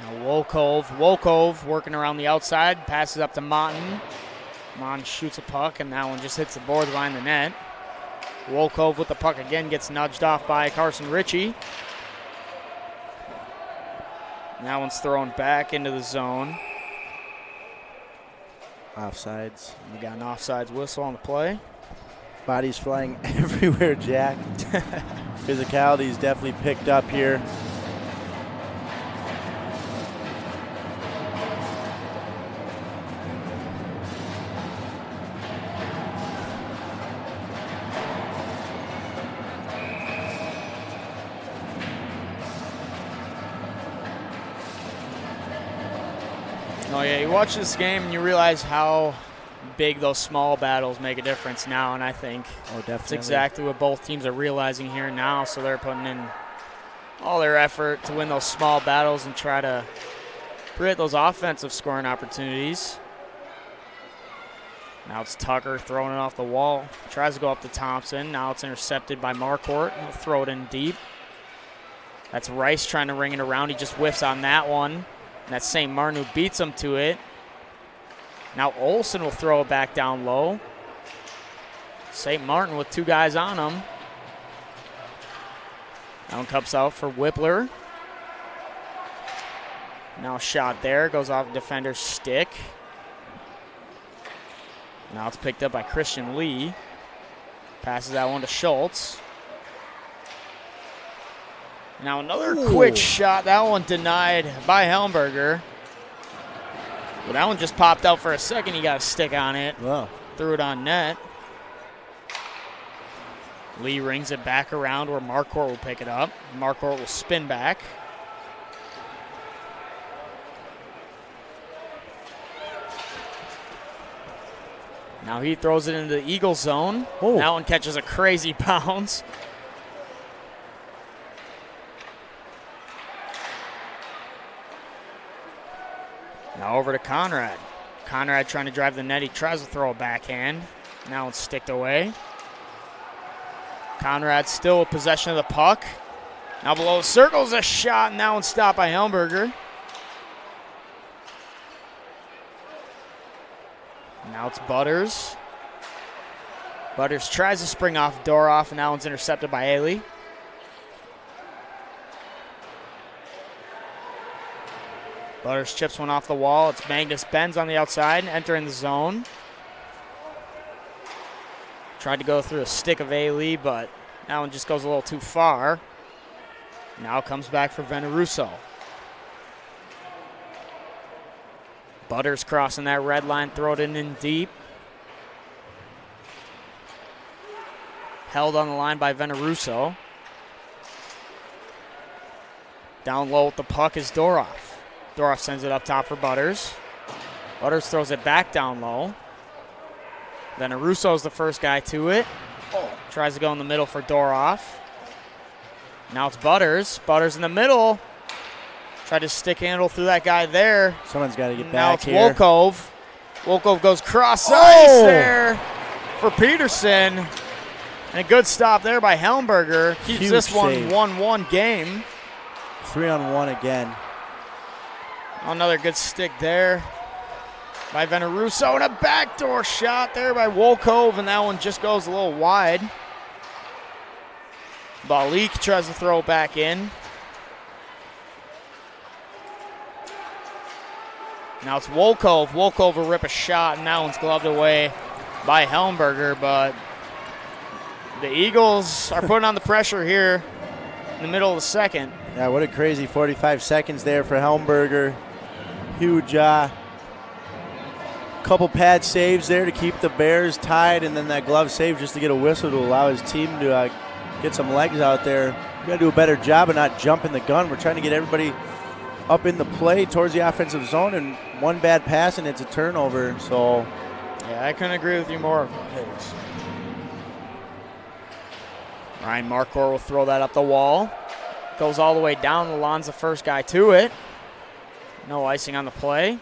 Now Wolkov working around the outside, passes up to Monton. Monton shoots a puck, and that one just hits the board behind the net. Wolkov with the puck again, gets nudged off by Carson Ritchie. And that one's thrown back into the zone. Offsides. We got an offsides whistle on the play. Bodies flying everywhere, Jack. Physicality is definitely picked up here. Oh yeah, you watch this game and you realize how big those small battles make a difference now, and I think that's exactly what both teams are realizing here now, so they're putting in all their effort to win those small battles and try to create those offensive scoring opportunities. Now it's Tucker throwing it off the wall. Tries to go up to Thompson. Now it's intercepted by Marquardt. He'll throw it in deep. That's Rice trying to ring it around. He just whiffs on that one. And that's St. Martin who beats him to it. Now Olsen will throw it back down low. St. Martin with two guys on him. That one comes out for Whippler. Now a shot there. Goes off the defender's stick. Now it's picked up by Christian Lee. Passes that one to Schultz. Now another quick shot. That one denied by Helmberger. But that one just popped out for a second. He got a stick on it. Wow. Threw it on net. Lee rings it back around where Marquardt will pick it up. Marquardt will spin back. Now he throws it into the Eagle zone. Oh. That one catches a crazy bounce. Now over to Conrad. Conrad trying to drive the net. He tries to throw a backhand. Now it's sticked away. Conrad still with possession of the puck. Now below the circle is a shot, and that one's stopped by Helmberger. Now it's Butters. Butters tries to spring off Doroff, and that one's intercepted by Ailey. Butters chips one off the wall. It's Magnus Benz on the outside, entering the zone. Tried to go through a stick of Ailey, but that one just goes a little too far. Now comes back for Veneruso. Butters crossing that red line, throw it in deep. Held on the line by Veneruso. Down low with the puck is Doroff. Doroff sends it up top for Butters. Butters throws it back down low. Veneruso's the first guy to it. Tries to go in the middle for Doroff. Now it's Butters. Butters in the middle. Tried to stick handle through that guy there. Someone's got to get now back it's here. Wolkov. Wolkov goes cross ice there for Peterson. And a good stop there by Helmberger. Keeps Huge this one save. 1-1 game. 3-on-1 again. Another good stick there by Veneruso. And a backdoor shot there by Wolkov. And that one just goes a little wide. Balik tries to throw it back in. Now it's Wolkov. Wolkov will rip a shot, and that one's gloved away by Helmberger. But the Eagles are putting on the pressure here in the middle of the second. Yeah, what a crazy 45 seconds there for Helmberger. Huge couple pad saves there to keep the Bears tied, and then that glove save just to get a whistle to allow his team to get some legs out there. We got to do a better job of not jumping the gun. We're trying to get everybody up in the play towards the offensive zone, and one bad pass and it's a turnover. So, yeah, I couldn't agree with you more. Ryan Markor will throw that up the wall. Goes all the way down. Lalonde's the first guy to it. No icing on the play.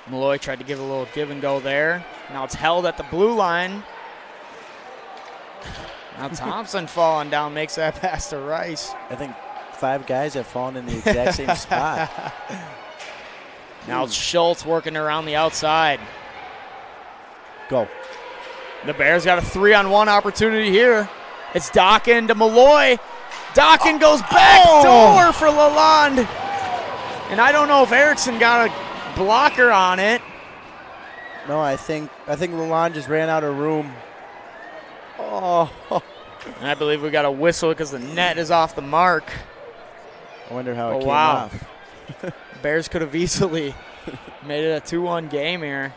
Malloy tried to give a little give and go there. Now it's held at the blue line. Now Thompson falling down makes that pass to Rice. I think 5 guys have fallen in the exact same spot. Now it's Schultz working around the outside. Go. The Bears got a 3-on-1 opportunity here. It's Dockin to Malloy. Dockin goes back door for Lalonde. And I don't know if Erickson got a blocker on it. No, I think Lalonde just ran out of room. Oh. And I believe we got a whistle because the net is off the mark. I wonder how it came off. Bears could have easily made it a 2-1 game here.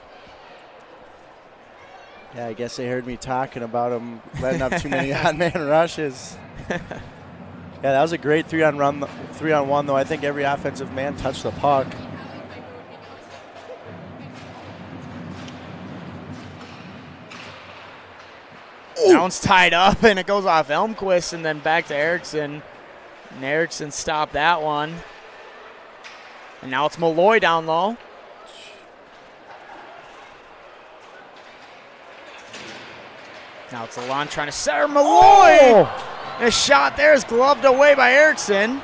Yeah, I guess they heard me talking about him letting up too many odd-man rushes. Yeah, that was a great 3-on-1, though. I think every offensive man touched the puck. That one's tied up, and it goes off Elmquist and then back to Erickson. And Erickson stopped that one. And now it's Malloy down low. Now it's Lalonde trying to center Malloy. And a shot there is gloved away by Erickson.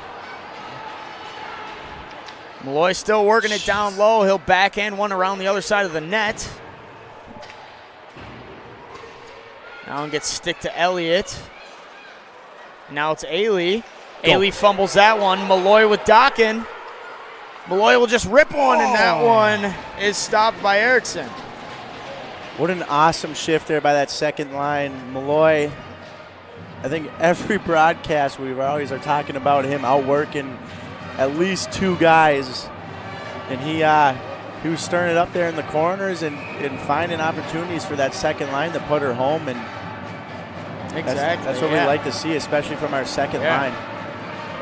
Malloy still working it down low. He'll backhand one around the other side of the net. Now one gets stick to Elliott. Now it's Ailey. Ailey fumbles that one. Malloy with Dockin. Malloy will just rip one, and that one is stopped by Erickson. What an awesome shift there by that second line. Malloy, I think every broadcast we always are talking about him outworking at least 2 guys. And he was stirring it up there in the corners and finding opportunities for that second line to put her home. And that's what we like to see, especially from our second line.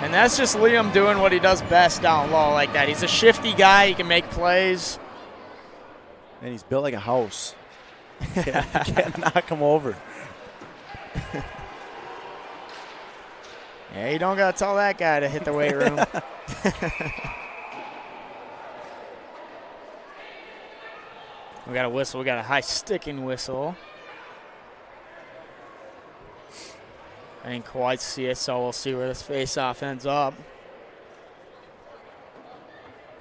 And that's just Liam doing what he does best down low like that. He's a shifty guy. He can make plays. And he's built like a house. You can't knock him over. Yeah, you don't got to tell that guy to hit the weight room. We got a whistle. We got a high sticking whistle. I didn't quite see it, so we'll see where this face-off ends up.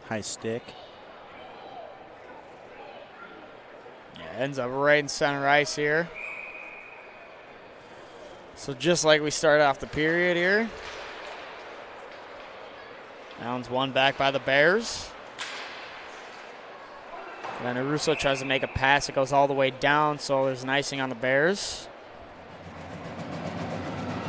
High stick. Yeah, ends up right in center ice here. So just like we started off the period here. That one's won back by the Bears. Then Russo tries to make a pass. It goes all the way down, so there's an icing on the Bears.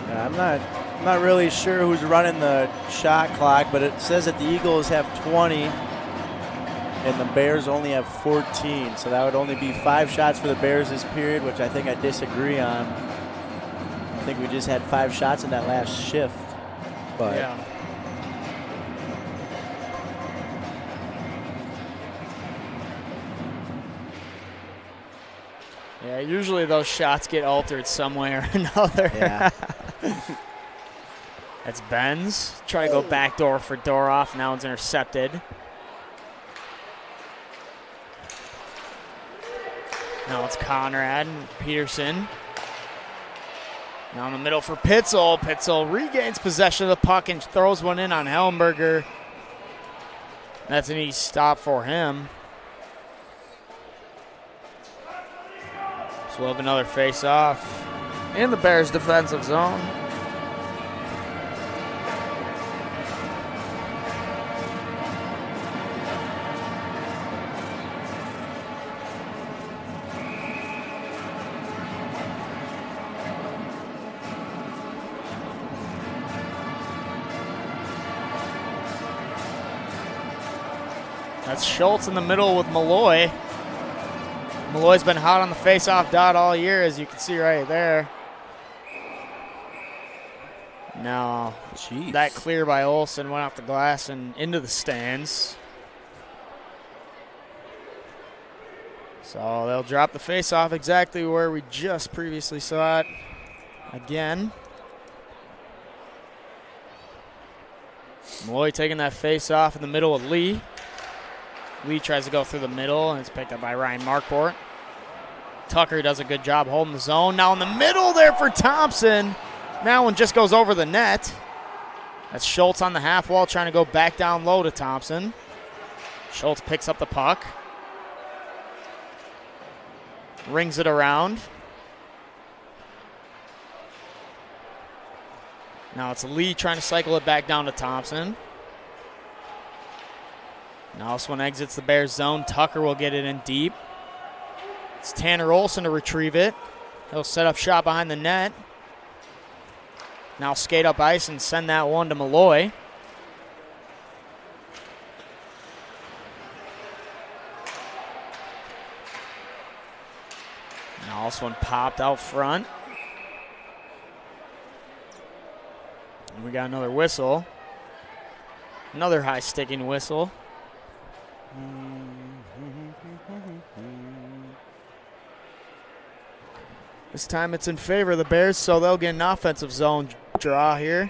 Yeah, I'm not really sure who's running the shot clock, but it says that the Eagles have 20 and the Bears only have 14. So that would only be 5 shots for the Bears this period, which I think I disagree on. I think we just had 5 shots in that last shift. But yeah. Yeah, usually those shots get altered some way or another. Yeah. That's Benz. Try to go backdoor for Doroff. Now it's intercepted. Now it's Conrad and Peterson. Now in the middle for Pitzel. Pitzel regains possession of the puck and throws one in on Hellenberger. That's an easy stop for him. So we'll have another face-off in the Bears' defensive zone. That's Schultz in the middle with Malloy. Malloy's been hot on the face-off dot all year, as you can see right there. Now, Jeez. that clear by Olsen went off the glass and into the stands. So they'll drop the face-off exactly where we just previously saw it again. Malloy taking that face-off in the middle of Lee. Lee tries to go through the middle, and it's picked up by Ryan Marquardt. Tucker does a good job holding the zone. Now in the middle there for Thompson. That one just goes over the net. That's Schultz on the half wall trying to go back down low to Thompson. Schultz picks up the puck. Rings it around. Now it's Lee trying to cycle it back down to Thompson. Now this one exits the Bears zone. Tucker will get it in deep. It's Tanner Olsen to retrieve it. He'll set up shot behind the net. Now skate up ice and send that one to Malloy. Now this one popped out front. And we got another whistle. Another high sticking whistle. This time it's in favor of the Bears, so they'll get an offensive zone draw here.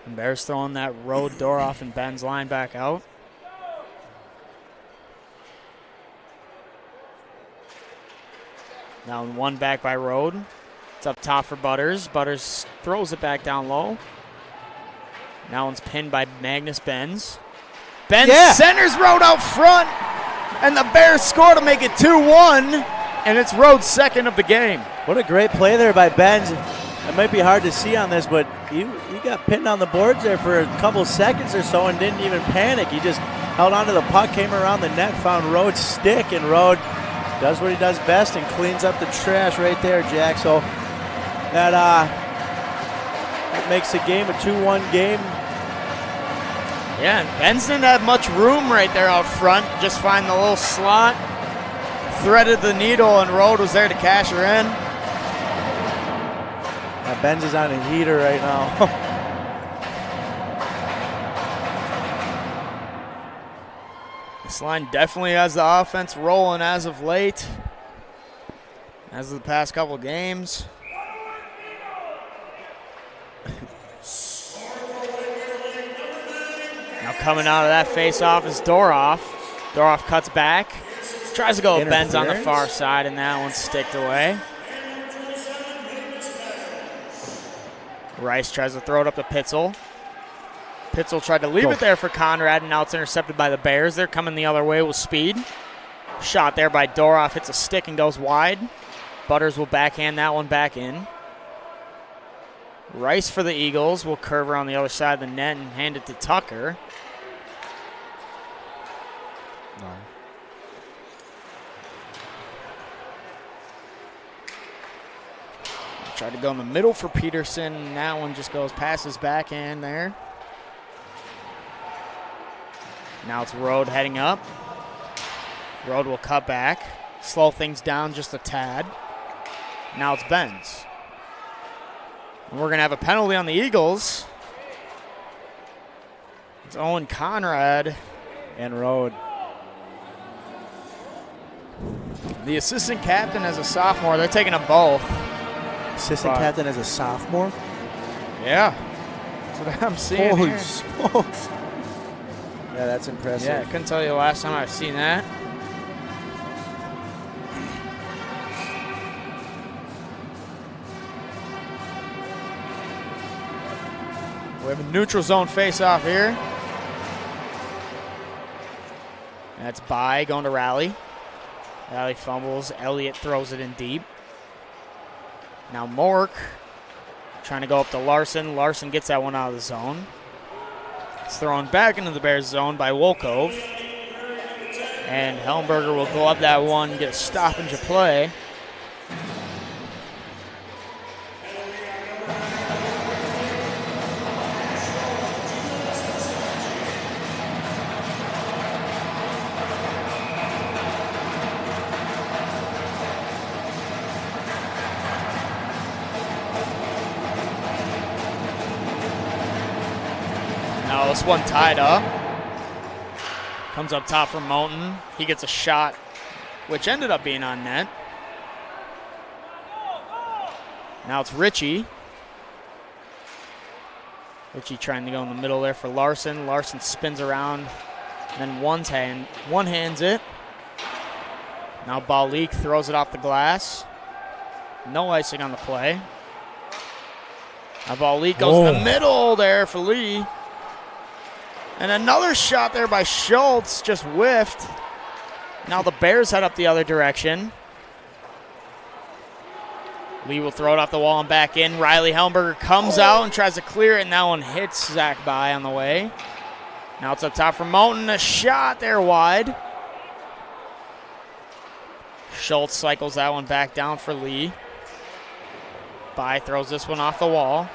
And Bears throwing that road door off and Ben's line back out. Now in one back by Road. It's up top for Butters. Butters throws it back down low. Now one's pinned by Magnus Benz. Benz centers Road out front. And the Bears score to make it 2-1. And it's Road's second of the game. What a great play there by Benz. It might be hard to see on this, but he got pinned on the boards there for a couple seconds or so and didn't even panic. He just held onto the puck, came around the net, found Road's stick, and Road does what he does best and cleans up the trash right there, Jack. So that makes the game a 2-1 game. Yeah, and Benz didn't have much room right there out front. Just find the little slot, threaded the needle, and Road was there to cash her in. Benz is on a heater right now. This line definitely has the offense rolling as of late, as of the past couple games. Now coming out of that face-off is Doroff. Doroff cuts back, tries to go with Benz on the far side, and that one's sticked away. Rice tries to throw it up to Pitzel. Pitzel tried to leave it there for Conrad, and now it's intercepted by the Bears. They're coming the other way with speed. Shot there by Doroff, hits a stick and goes wide. Butters will backhand that one back in. Rice for the Eagles will curve around the other side of the net and hand it to Tucker. No. Tried to go in the middle for Peterson, and that one just goes past his backhand there. Now it's Road heading up. Road will cut back, slow things down just a tad. Now it's Benz. And we're going to have a penalty on the Eagles. It's Owen Conrad. And Road. The assistant captain as a sophomore, they're taking them both. Assistant captain as a sophomore? Yeah. That's what I'm seeing Holy here. smokes. Yeah, that's impressive. Yeah, I couldn't tell you the last time I've seen that. We have a neutral zone face-off here. That's By going to Rally. Rally fumbles. Elliott throws it in deep. Now Mork trying to go up to Larson. Larson gets that one out of the zone. It's thrown back into the Bears zone by Wolkov. And Helmberger will go up that one, get a stoppage of play. this one tied up. Comes up top from Moulton. He gets a shot, which ended up being on net. Now it's Richie. Richie trying to go in the middle there for Larson. Larson spins around, then one hands it. Now Balik throws it off the glass. No icing on the play. Now Balik goes in the middle there for Lee. And another shot there by Schultz, just whiffed. Now the Bears head up the other direction. Lee will throw it off the wall and back in. Riley Helmberger comes out and tries to clear it, and that one hits Zach By on the way. Now it's up top for Moulton. A shot there wide. Schultz cycles that one back down for Lee. By throws this one off the wall.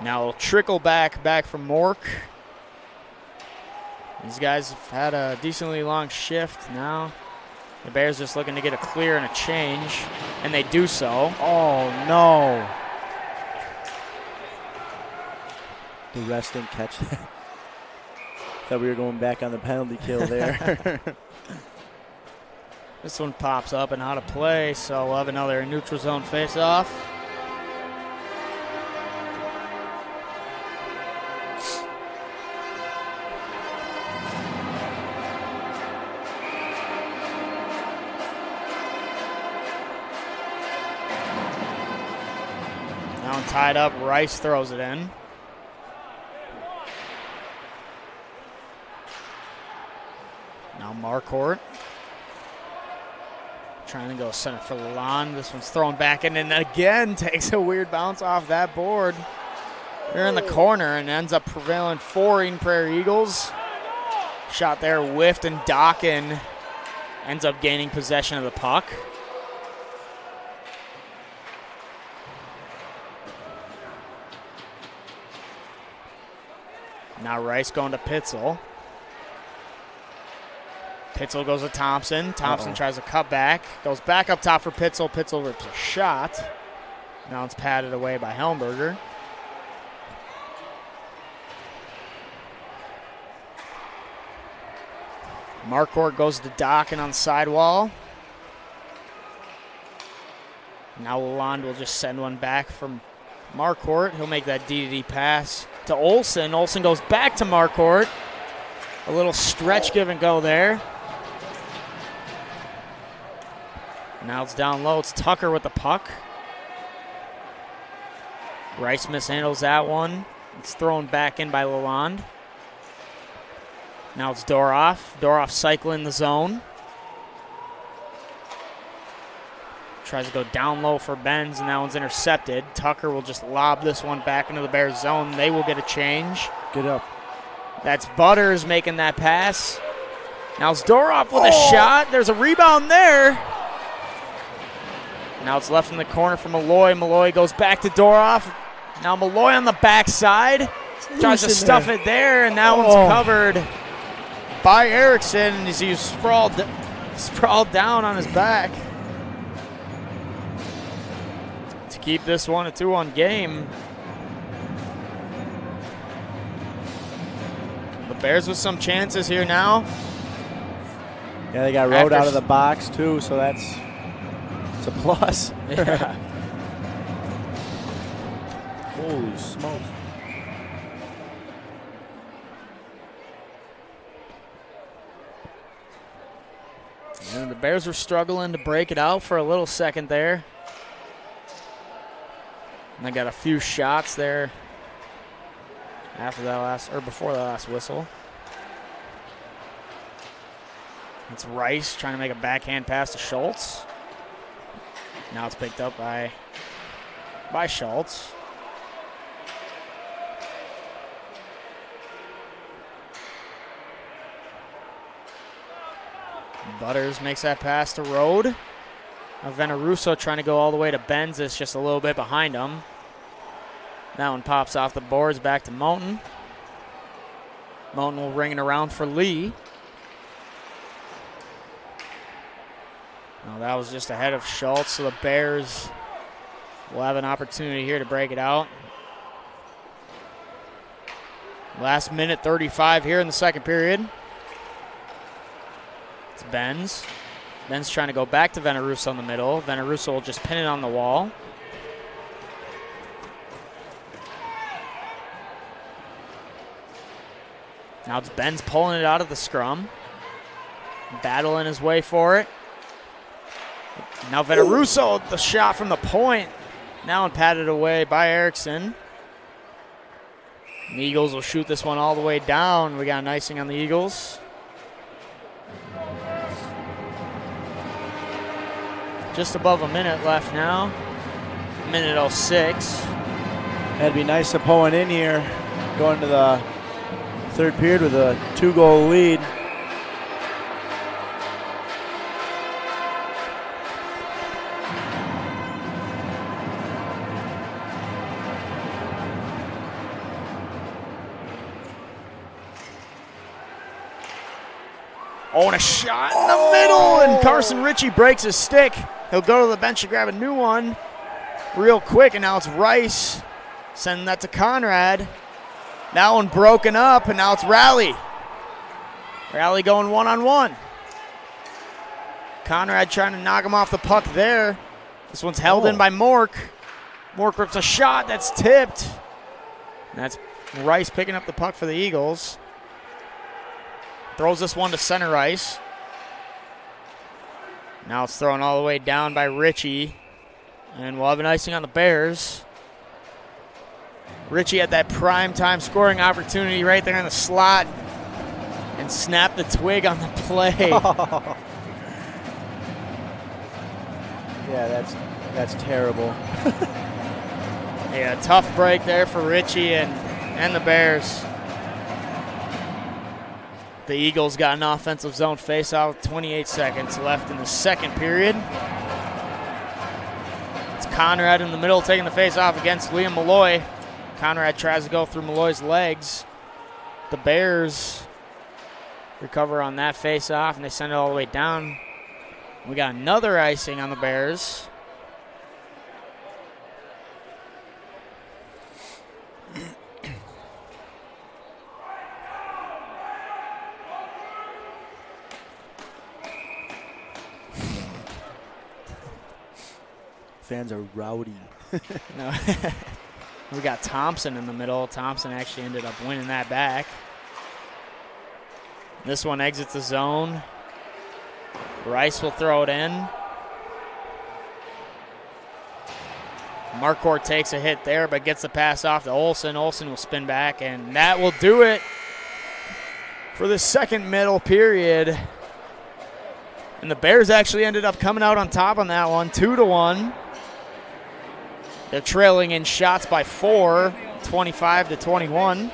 Now it'll trickle back from Mork. These guys have had a decently long shift now. The Bears just looking to get a clear and a change, and they do so. Oh, no. The ref didn't catch that. Thought we were going back on the penalty kill there. This one pops up and out of play, so we'll have another neutral zone face-off. Now tied up, Rice throws it in. Now Marcourt. Trying to go center for Lalonde. This one's thrown back in and again takes a weird bounce off that board. They're in the corner and ends up prevailing for Eden Prairie Eagles. Shot there whiffed and Dockin ends up gaining possession of the puck. Now Rice going to Pitzel. Pitzel goes to Thompson. Thompson tries to cut back. Goes back up top for Pitzel. Pitzel rips a shot. Now it's patted away by Helmberger. Marcourt goes to Dockin on the sidewall. Now Lalonde will just send one back from Marcourt. He'll make that D-to-D pass to Olsen. Olsen goes back to Marcourt. A little stretch give and go there. Now it's down low. It's Tucker with the puck. Rice mishandles that one. It's thrown back in by Lalonde. Now it's Doroff. Doroff cycling the zone. Tries to go down low for Benz, and that one's intercepted. Tucker will just lob this one back into the Bears zone. They will get a change. Get up. That's Butters making that pass. Now it's Doroff with a shot. There's a rebound there. Now it's left in the corner for Malloy. Malloy goes back to Doroff. Now Malloy on the backside. Tries to stuff it there, and that one's covered by Erickson as he's sprawled down on his back. To keep this one a 2-1 game. The Bears with some chances here now. Yeah, they got rode out of the box too, so it's a plus. Yeah. Holy smokes. And the Bears were struggling to break it out for a little second there. And they got a few shots there before that last whistle. It's Rice trying to make a backhand pass to Schultz. Now it's picked up by Schultz. Butters makes that pass to Rode. Now Veneruso trying to go all the way to Benz. It's just a little bit behind him. That one pops off the boards back to Moulton. Moulton will ring it around for Lee. Now that was just ahead of Schultz, so the Bears will have an opportunity here to break it out. Last minute 35 here in the second period. It's Benz. Ben's trying to go back to Veneruso in the middle. Veneruso will just pin it on the wall. Now it's Benz pulling it out of the scrum. Battling his way for it. Now Veneruso, the shot from the point. Now patted away by Erickson. The Eagles will shoot this one all the way down. We got an icing on the Eagles. Just above a minute left now. Minute 06. That'd be nice to pull it in here, going to the third period with a 2-goal lead. Oh, and a shot in the middle, and Carson Ritchie breaks his stick. He'll go to the bench to grab a new one real quick, and now it's Rice sending that to Conrad. That one broken up, and now it's Rally. Rally going one-on-one. Conrad trying to knock him off the puck there. This one's held in by Mork. Mork rips a shot that's tipped. And that's Rice picking up the puck for the Eagles. Throws this one to center ice. Now it's thrown all the way down by Ritchie. And we'll have an icing on the Bears. Ritchie had that prime time scoring opportunity right there in the slot and snapped the twig on the play. Yeah, that's terrible. Yeah, tough break there for Ritchie and the Bears. The Eagles got an offensive zone face-off with 28 seconds left in the second period. It's Conrad in the middle taking the face-off against Liam Malloy. Conrad tries to go through Malloy's legs. The Bears recover on that face-off, and they send it all the way down. We got another icing on the Bears. Fans are rowdy. No. We got Thompson in the middle. Thompson actually ended up winning that back. This one exits the zone. Rice will throw it in. Marquardt takes a hit there, but gets the pass off to Olsen. Olsen will spin back, and that will do it for the second middle period. And the Bears actually ended up coming out on top on that one, 2-1. They're trailing in shots by 4, 25-21.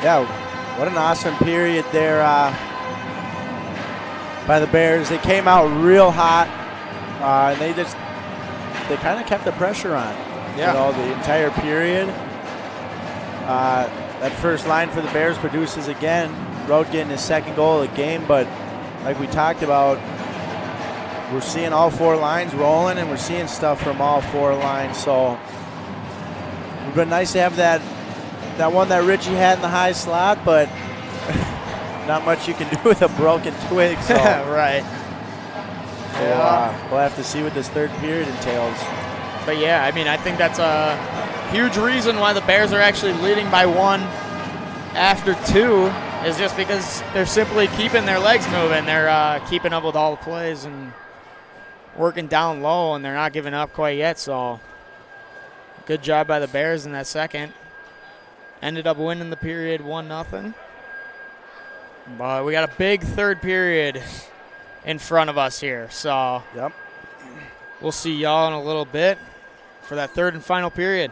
Yeah, what an awesome period there by the Bears. They came out real hot, and they kind of kept the pressure on. Yeah. You know, the entire period. That first line for the Bears produces again. Road getting his second goal of the game, but like we talked about, we're seeing all 4 lines rolling, and we're seeing stuff from all 4 lines. So it would been nice to have that one that Ritchie had in the high slot, but not much you can do with a broken twig. So Right. we'll have to see what this third period entails. But yeah, I mean, I think that's a huge reason why the Bears are actually leading by 1 after 2 is just because they're simply keeping their legs moving. They're keeping up with all the plays and working down low, and they're not giving up quite yet. So good job by the Bears in that second. Ended up winning the period 1-0. But we got a big third period in front of us here. So Yep. we'll see y'all in a little bit for that third and final period.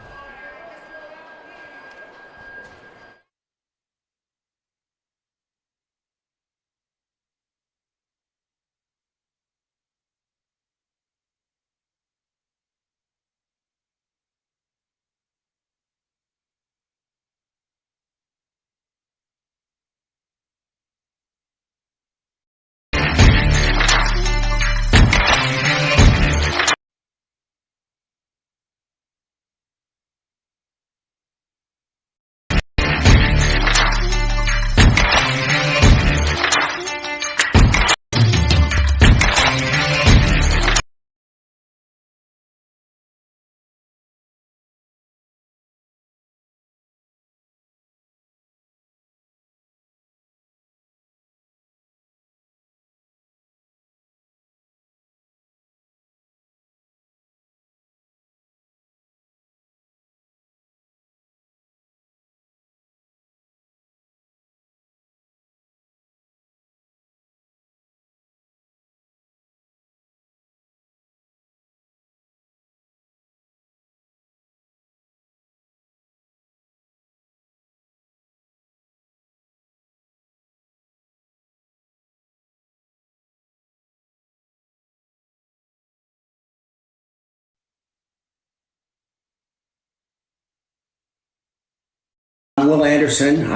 Will Anderson,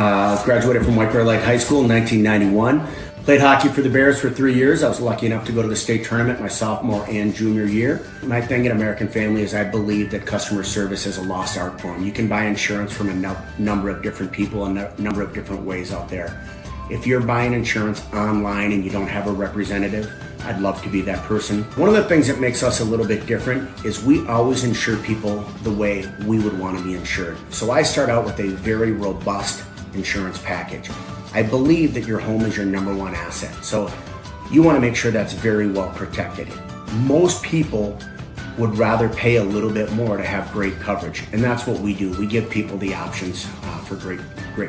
graduated from White Bear Lake High School in 1991. Played hockey for the Bears for 3 years. I was lucky enough to go to the state tournament my sophomore and junior year. My thing at American Family is I believe that customer service is a lost art form. You can buy insurance from a number of different people and a number of different ways out there. If you're buying insurance online and you don't have a representative, I'd love to be that person. One of the things that makes us a little bit different is we always insure people the way we would want to be insured. So I start out with a very robust insurance package. I believe that your home is your number one asset. So you want to make sure that's very well protected. Most people would rather pay a little bit more to have great coverage. And that's what we do. We give people the options for great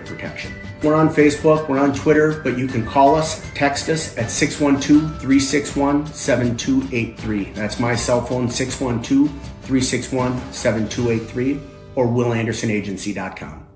protection. We're on Facebook, we're on Twitter, but you can call us, text us at 612-361-7283. That's my cell phone, 612-361-7283, or willandersonagency.com.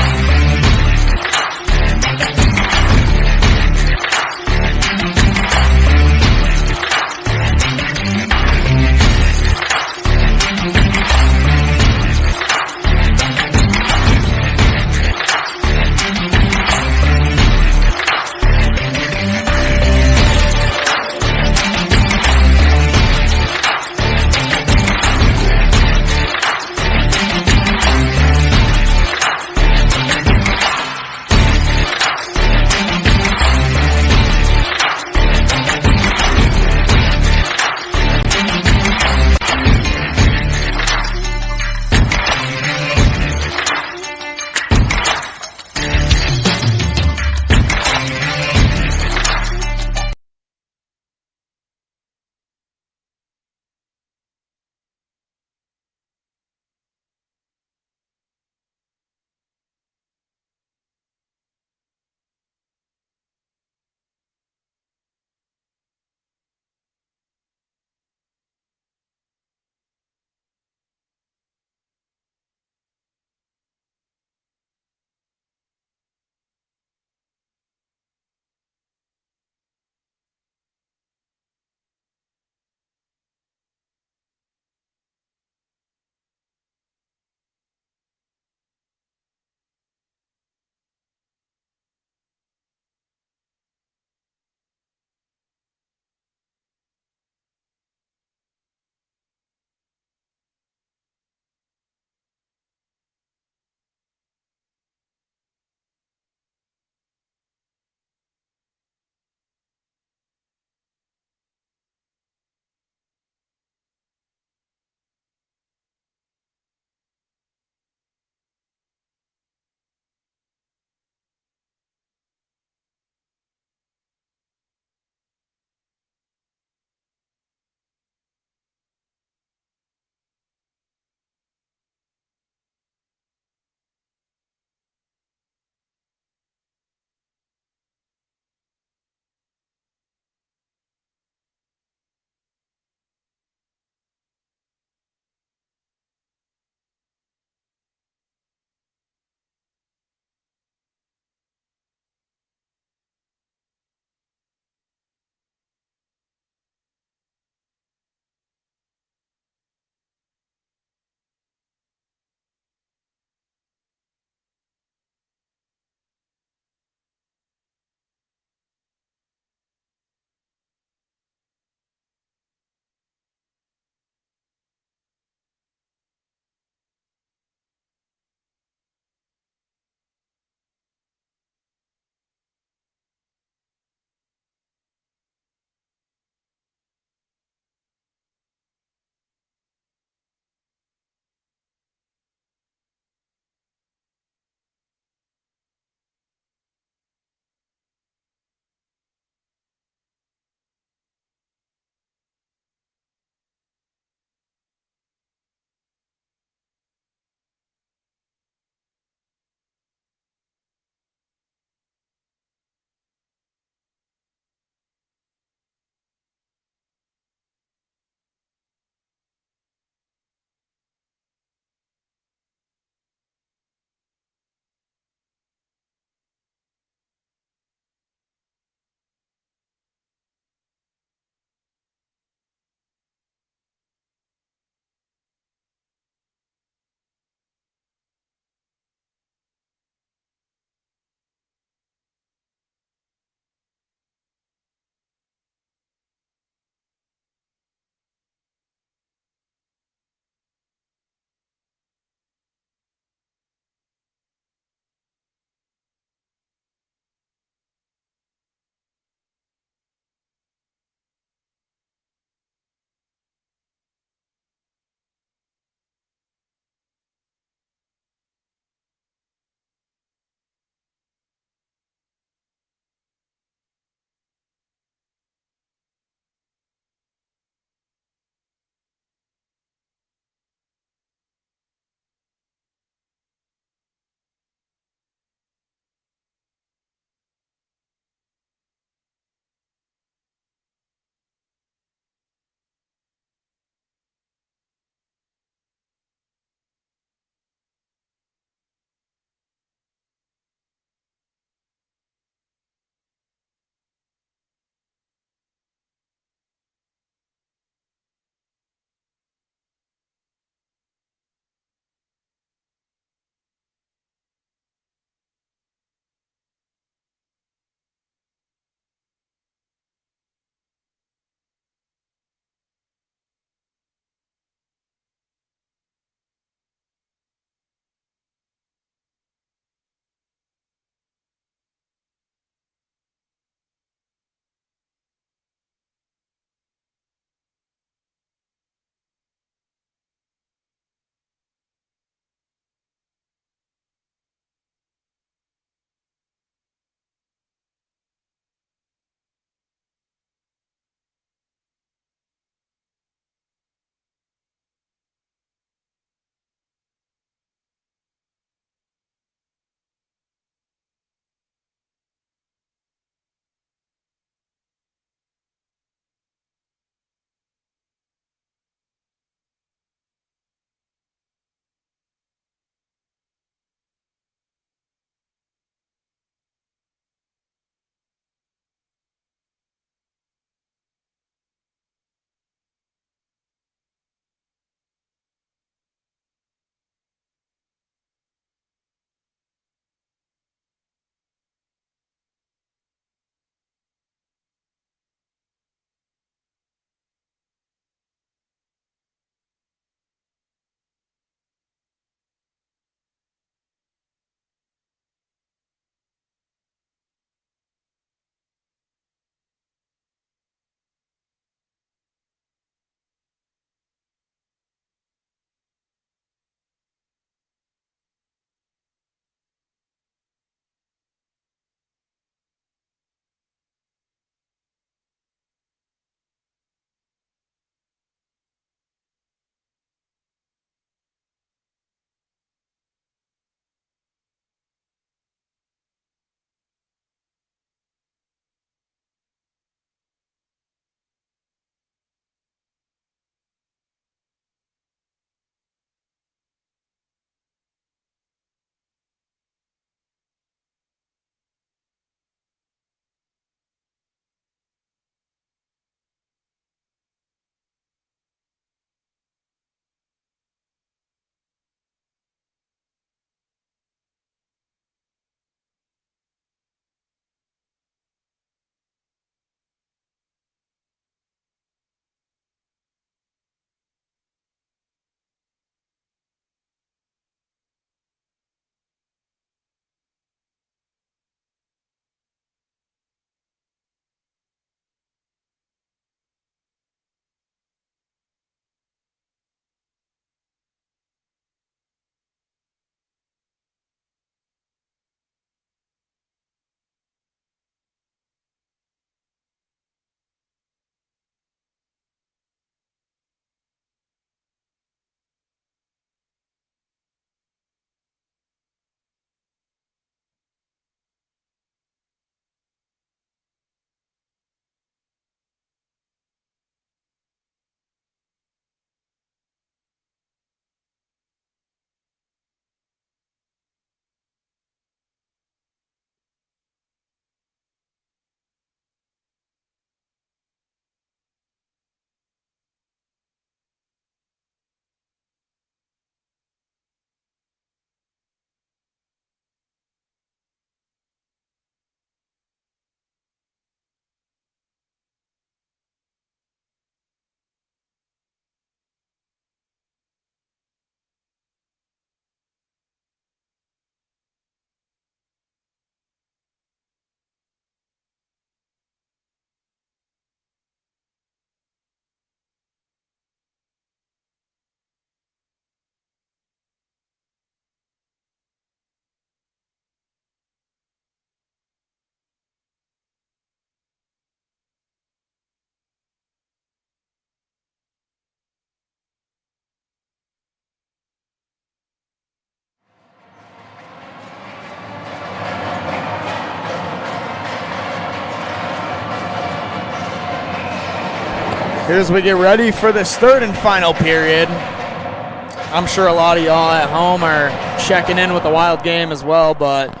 Here's we get ready for this third and final period. I'm sure a lot of y'all at home are checking in with the Wild game as well, but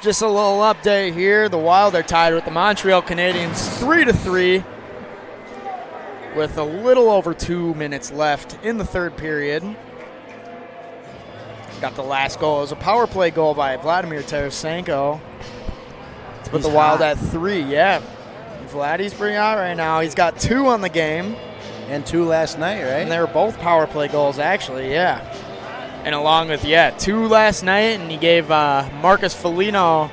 just a little update here. The Wild are tied with the Montreal Canadiens 3-3 with a little over 2 minutes left in the third period. Got the last goal. It was a power play goal by Vladimir Tarasenko to put the Wild at 3. Yeah, Vladdy's pretty hot right now. He's got 2 on the game. And 2 last night, right? And they were both power play goals, actually, yeah. And along with, 2 last night, and he gave Marcus Foligno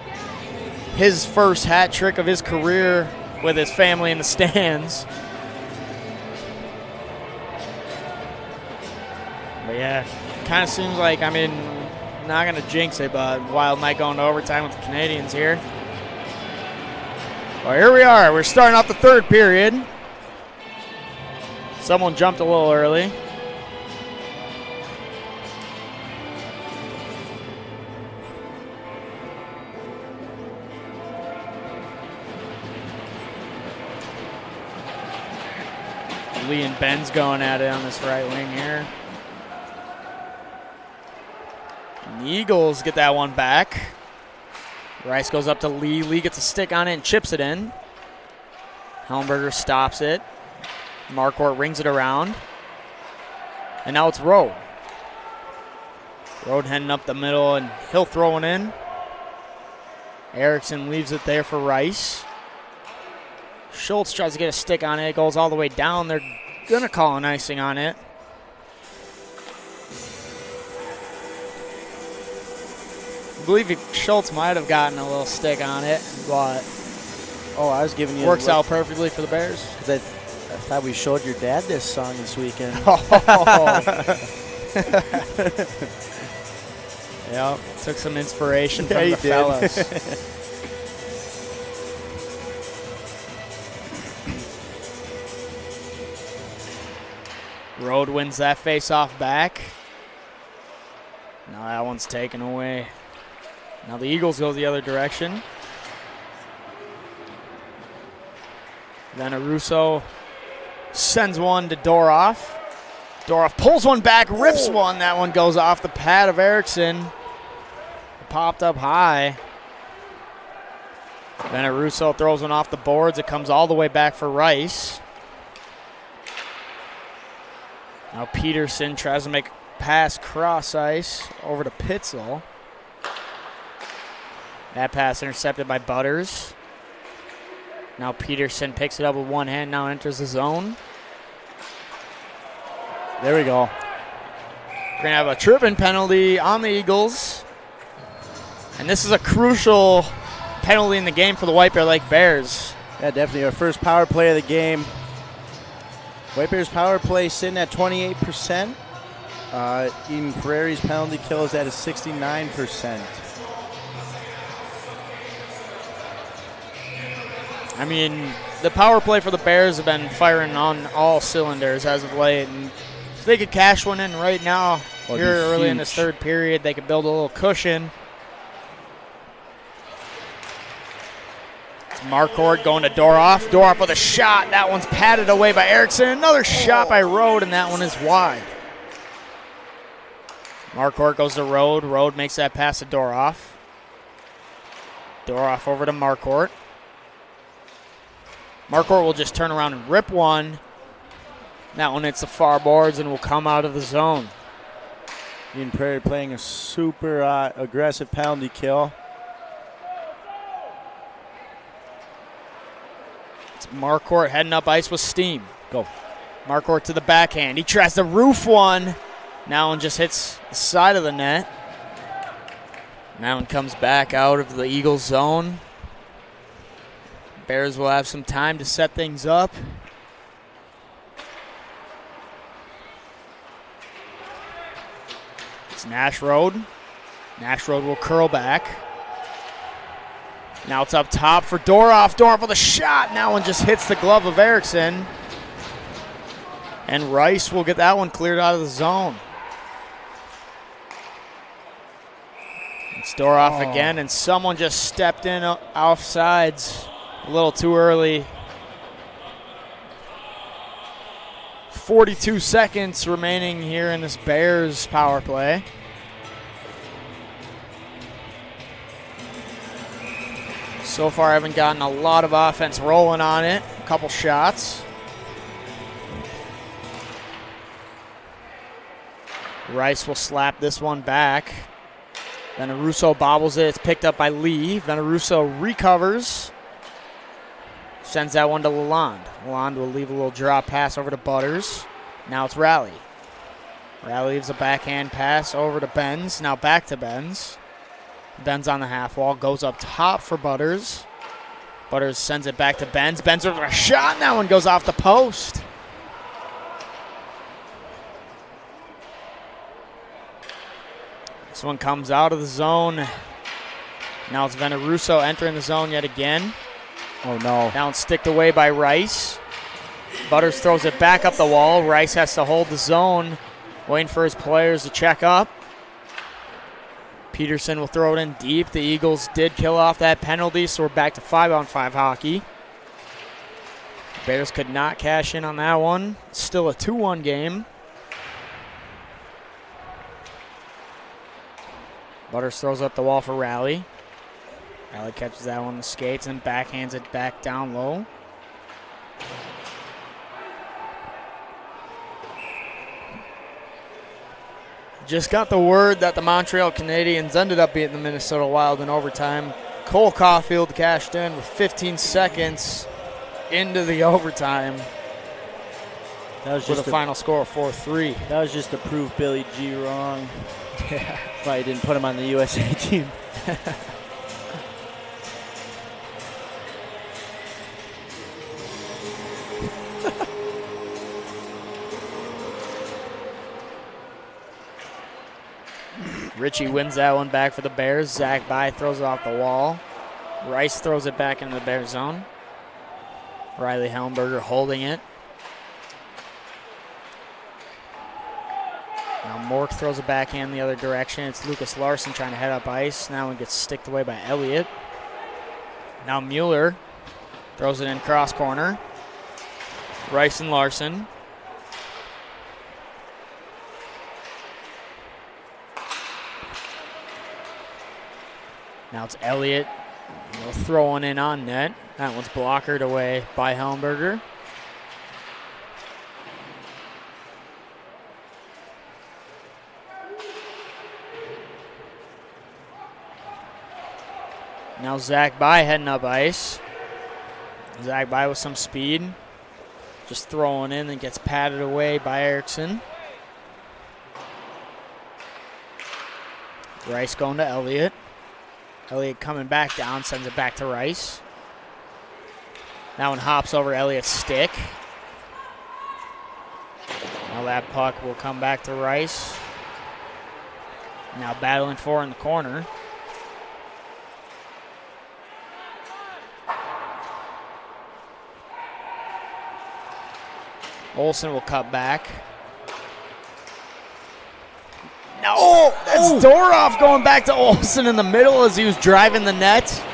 his first hat trick of his career with his family in the stands. But yeah, kind of seems like, I mean, not going to jinx it, but Wild might go into overtime with the Canadiens here. Well, here we are. We're starting off the third period. Someone jumped a little early. Lee and Ben's going at it on this right wing here. And the Eagles get that one back. Rice goes up to Lee. Lee gets a stick on it and chips it in. Helmberger stops it. Marquardt rings it around. And now it's Rode. Rode heading up the middle, and he'll throw it in. Erickson leaves it there for Rice. Schultz tries to get a stick on it. It goes all the way down. They're going to call an icing on it. I believe Schultz might have gotten a little stick on it, but I was giving you works out perfectly for the Bears. I thought we showed your dad this song this weekend. Yep, took some inspiration from the fellas. Rode wins that face-off back. Now that one's taken away. Now the Eagles go the other direction. Then Russo sends one to Doroff. Doroff pulls one back, rips one. That one goes off the pad of Erickson. Popped up high. Then Russo throws one off the boards. It comes all the way back for Rice. Now Peterson tries to make a pass cross ice over to Pitzel. That pass intercepted by Butters. Now Peterson picks it up with one hand, now enters the zone. There we go. We're going to have a tripping penalty on the Eagles. And this is a crucial penalty in the game for the White Bear Lake Bears. Yeah, definitely our first power play of the game. White Bears power play sitting at 28%. Eden Prairie's penalty kill is at a 69%. I mean, the power play for the Bears have been firing on all cylinders as of late. And if they could cash one in right now, here early in this third period, they could build a little cushion. It's Marquardt going to Doroff. Doroff with a shot. That one's patted away by Erickson. Another shot by Rode, and that one is wide. Marquardt goes to Rode. Rode makes that pass to Doroff. Doroff over to Marquardt. Marquardt will just turn around and rip one. That one hits the far boards and will come out of the zone. Eden Prairie playing a super aggressive penalty kill. It's Marquardt heading up ice with steam. Go. Marquardt to the backhand. He tries to roof one. Now one just hits the side of the net. Now one comes back out of the Eagles zone. Bears will have some time to set things up. It's Nash Road. Nash Road will curl back. Now it's up top for Doroff. Doroff with a shot. Now one just hits the glove of Erickson. And Rice will get that one cleared out of the zone. It's Doroff again, and someone just stepped in offsides. A little too early. 42 seconds remaining here in this Bears power play. So far, I haven't gotten a lot of offense rolling on it. A couple shots. Rice will slap this one back. Veneruso bobbles it. It's picked up by Lee. Veneruso recovers. Sends that one to Lalonde. Lalonde will leave a little drop pass over to Butters. Now it's Rally. Rally leaves a backhand pass over to Benz. Now back to Benz. Benz on the half wall. Goes up top for Butters. Butters sends it back to Benz. Benz with a shot. And that one goes off the post. This one comes out of the zone. Now it's Veneruso entering the zone yet again. Oh, no. Down sticked away by Rice. Butters throws it back up the wall. Rice has to hold the zone, waiting for his players to check up. Peterson will throw it in deep. The Eagles did kill off that penalty, so we're back to 5-on-5 hockey. Bears could not cash in on that one. Still a 2-1 game. Butters throws up the wall for Rally. Rally catches that one in the skates and backhands it back down low. Just got the word that the Montreal Canadiens ended up beating the Minnesota Wild in overtime. Cole Caulfield cashed in with 15 seconds into the overtime. That was with just a final score of 4-3. That was just to prove Billy G wrong. Yeah. Why he didn't put him on the USA team. Ritchie wins that one back for the Bears. Zach By throws it off the wall. Rice throws it back into the Bears zone. Riley Helmberger holding it. Now Mork throws it backhand the other direction. It's Lucas Larson trying to head up ice. Now one gets sticked away by Elliott. Now Mueller throws it in cross corner. Rice and Larson. Now it's Elliott. They'll throw one in on net. That one's blockered away by Helmberger. Now Zach By heading up ice. Zach By with some speed. Just throwing in and gets patted away by Erickson. Rice going to Elliott. Elliott coming back down, sends it back to Rice. That one hops over Elliott's stick. Now that puck will come back to Rice. Now battling for in the corner. Olsen will cut back. No, that's Doroff going back to Olsen in the middle as he was driving the net.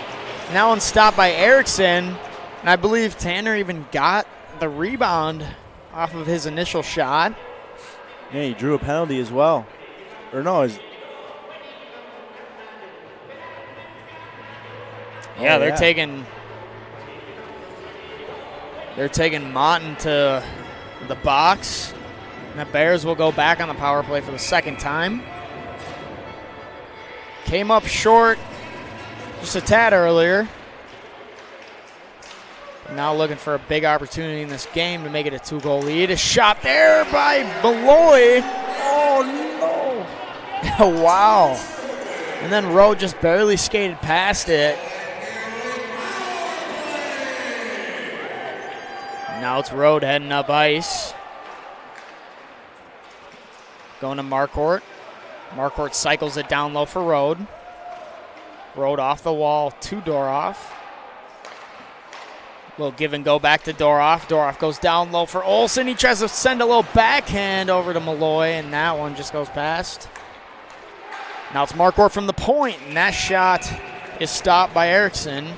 Now unstopped by Erickson. And I believe Tanner even got the rebound off of his initial shot. Yeah, he drew a penalty as well. Or no, they're taking Monton to the box. And the Bears will go back on the power play for the second time. Came up short just a tad earlier. But now looking for a big opportunity in this game to make it a 2-goal lead. A shot there by Malloy. Oh, no. Wow. And then Rowe just barely skated past it. Now it's Rode heading up ice. Going to Marquardt. Marquardt cycles it down low for Rode. Rode off the wall to Doroff. Little give and go back to Doroff. Doroff goes down low for Olsen. He tries to send a little backhand over to Malloy, and that one just goes past. Now it's Marquardt from the point, and that shot is stopped by Erickson.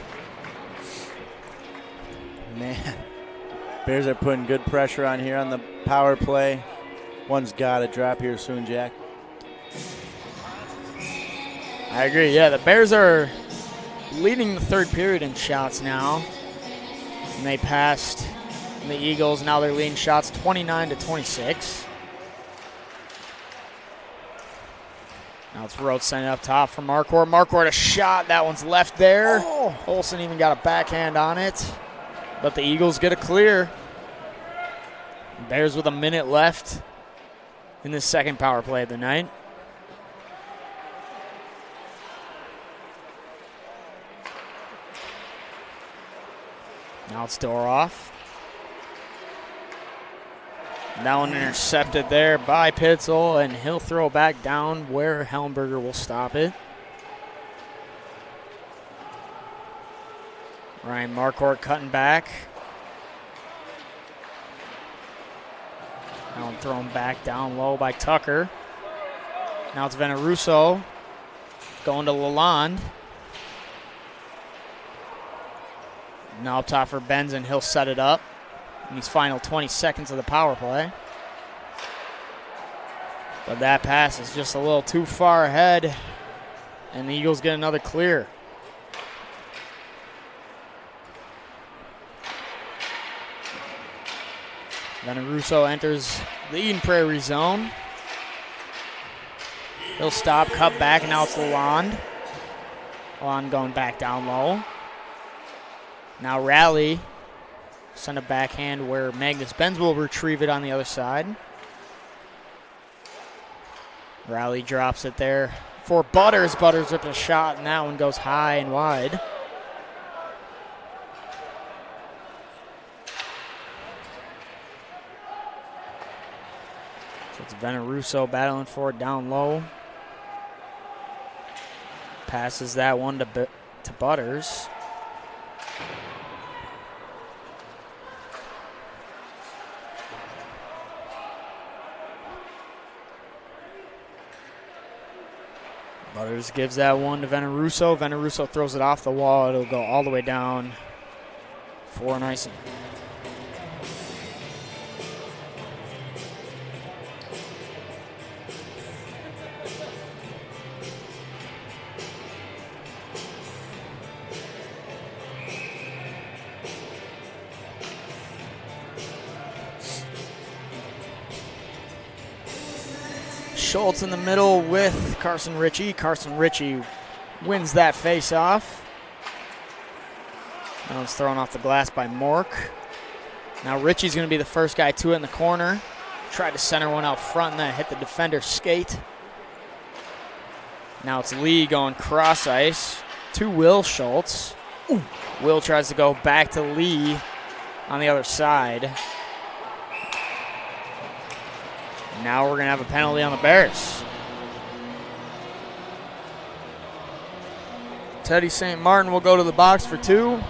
Man, Bears are putting good pressure on here on the power play. One's got to drop here soon, Jack. I agree. Yeah, the Bears are leading the third period in shots now. And they passed the Eagles. Now they're leading shots 29-26. Now it's Rhodes sending up top for Marquardt. Marquardt a shot. That one's left there. Oh. Olsen even got a backhand on it. But the Eagles get a clear. Bears with a minute left in the second power play of the night. Now it's Doroff. That one intercepted there by Pitzel, and he'll throw back down where Helmberger will stop it. Ryan Marquardt cutting back. Now thrown back down low by Tucker. Now it's Veneruso going to Lalonde. Now up top for Benson, he'll set it up in these final 20 seconds of the power play. But that pass is just a little too far ahead, and the Eagles get another clear. Veneruso enters the Eden Prairie zone. He'll stop, cut back, and now it's Lalonde. Lalonde going back down low. Now Rally, send a backhand where Magnus Benz will retrieve it on the other side. Rally drops it there for Butters. Butters with a shot, and that one goes high and wide. So it's Veneruso battling for it down low. Passes that one to Butters. Butters gives that one to Veneruso. Veneruso throws it off the wall. It'll go all the way down for an icing. Schultz in the middle with Carson Ritchie. Carson Ritchie wins that face-off. Now it's thrown off the glass by Mork. Now Ritchie's going to be the first guy to it in the corner. Tried to center one out front and then hit the defender's skate. Now it's Lee going cross ice to Will Schultz. Ooh. Will tries to go back to Lee on the other side. Now we're going to have a penalty on the Bears. Teddy St. Martin will go to the box for 2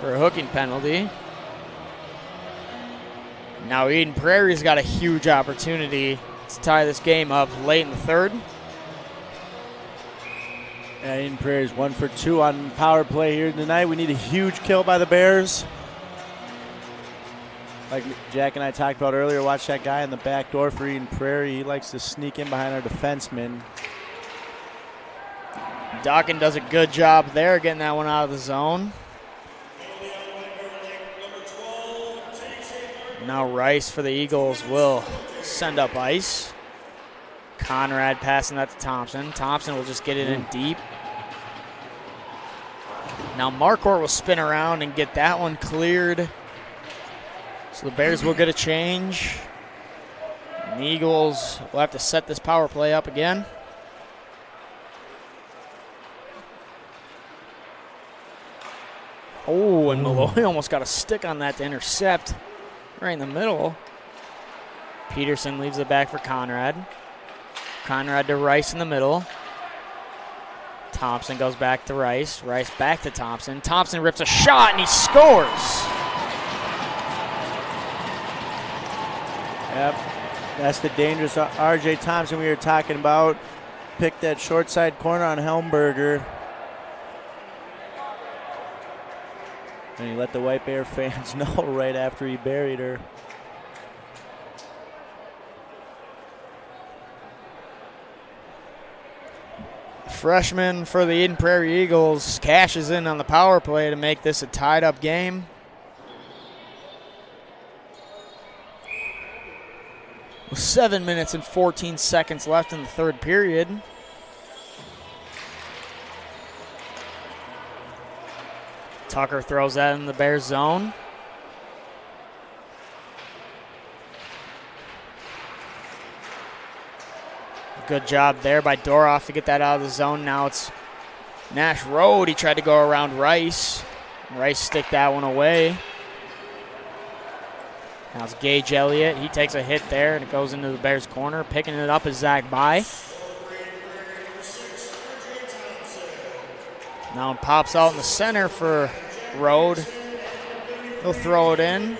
for a hooking penalty. Now Eden Prairie's got a huge opportunity to tie this game up late in the third. Yeah, Eden Prairie's 1 for 2 on power play here tonight. We need a huge kill by the Bears. Like Jack and I talked about earlier, watch that guy in the back door for Eden Prairie. He likes to sneak in behind our defenseman. Dawkin does a good job there getting that one out of the zone. Now Rice for the Eagles will send up ice. Conrad passing that to Thompson. Thompson will just get it in deep. Now Marquardt will spin around and get that one cleared. So the Bears will get a change. And the Eagles will have to set this power play up again. Oh, and Malloy almost got a stick on that to intercept right in the middle. Peterson leaves it back for Conrad. Conrad to Rice in the middle. Thompson goes back to Rice. Rice back to Thompson. Thompson rips a shot and he scores. Yep, that's the dangerous R.J. Thompson we were talking about. Picked that short side corner on Helmberger. And he let the White Bear fans know right after he buried her. Freshman for the Eden Prairie Eagles cashes in on the power play to make this a tied-up game. With 7 minutes and 14 seconds left in the third period. Tucker throws that in the Bears zone. Good job there by Doroff to get that out of the zone. Now it's Nash Road. He tried to go around Rice. Rice stick that one away. Now it's Gage Elliott. He takes a hit there, and it goes into the Bears' corner. Picking it up is Zach By. Now it pops out in the center for Road. He'll throw it in.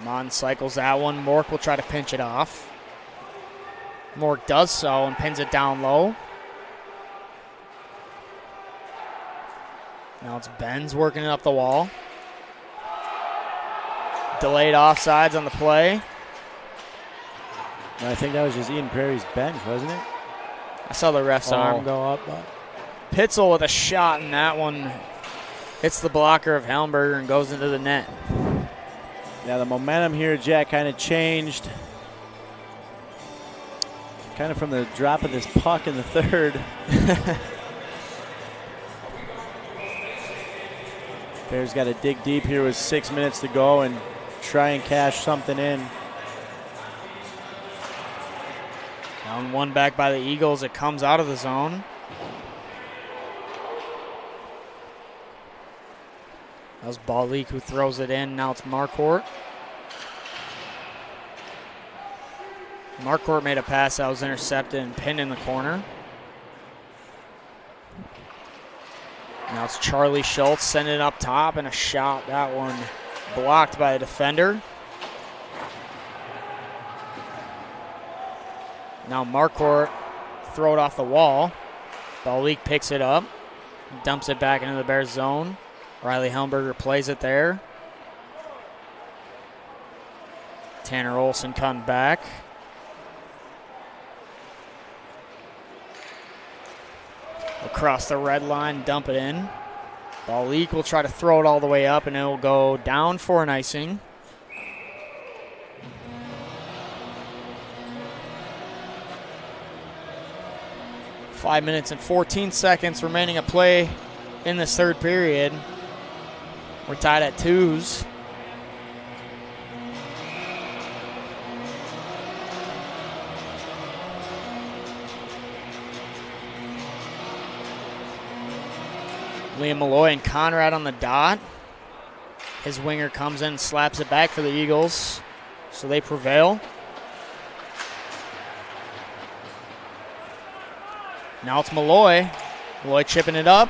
Mon cycles that one. Mork will try to pinch it off. Mork does so and pins it down low. Now it's Benz working it up the wall. Delayed offsides on the play. I think that was just Eden Prairie's bench, wasn't it? I saw the ref's arm go up. Pitzel with a shot, and that one hits the blocker of Helmberger and goes into the net. Yeah, the momentum here, Jack, kind of changed. Kind of from the drop of this puck in the third. Bears got to dig deep here with 6 minutes to go and try and cash something in. Down one back by the Eagles. It comes out of the zone. That was Balik who throws it in. Now it's Marquardt. Marquardt made a pass that was intercepted and pinned in the corner. Now it's Charlie Schultz sending it up top, and a shot. That one blocked by the defender. Now Marquardt throw it off the wall. Balik picks it up, dumps it back into the Bears zone. Riley Helmberger plays it there. Tanner Olson comes back. Across the red line, dump it in. Balik will try to throw it all the way up, and it will go down for an icing. Five minutes and 14 seconds remaining of play in this third period. We're tied at 2s. Liam Malloy and Conrad on the dot. His winger comes in and slaps it back for the Eagles, so they prevail. Now it's Malloy. Malloy chipping it up.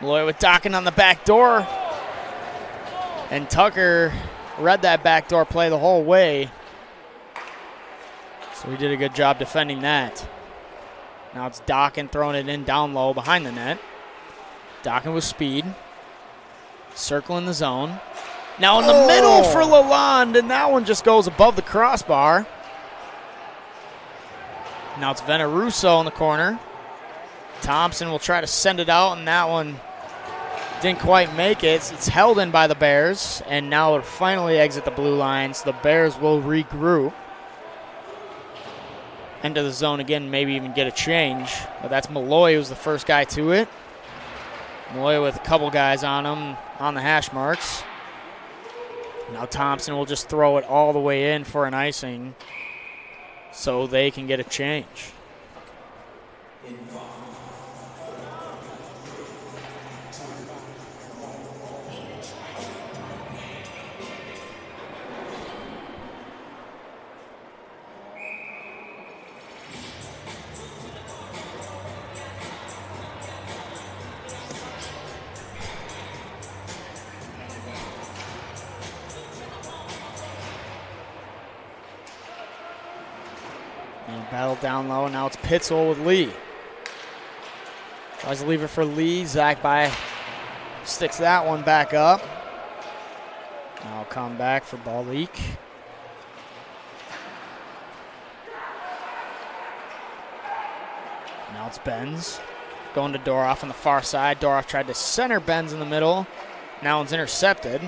Malloy with Dockin on the back door. And Tucker read that backdoor play the whole way. So he did a good job defending that. Now it's Dockin throwing it in down low behind the net. Dockin with speed. Circling the zone. Now in the middle for Lalonde, and that one just goes above the crossbar. Now it's Veneruso in the corner. Thompson will try to send it out, and that one didn't quite make it. It's held in by the Bears, and now it'll finally exit the blue line, so the Bears will regroup. Into the zone again, maybe even get a change. But that's Malloy who's the first guy to it. Malloy with a couple guys on him on the hash marks. Now Thompson will just throw it all the way in for an icing so they can get a change. Battle down low. Now it's Pitzel with Lee. Tries to leave it for Lee. Zach By sticks that one back up. Now come back for Balik. Now it's Benz going to Doroff on the far side. Doroff tried to center Benz in the middle. Now it's intercepted.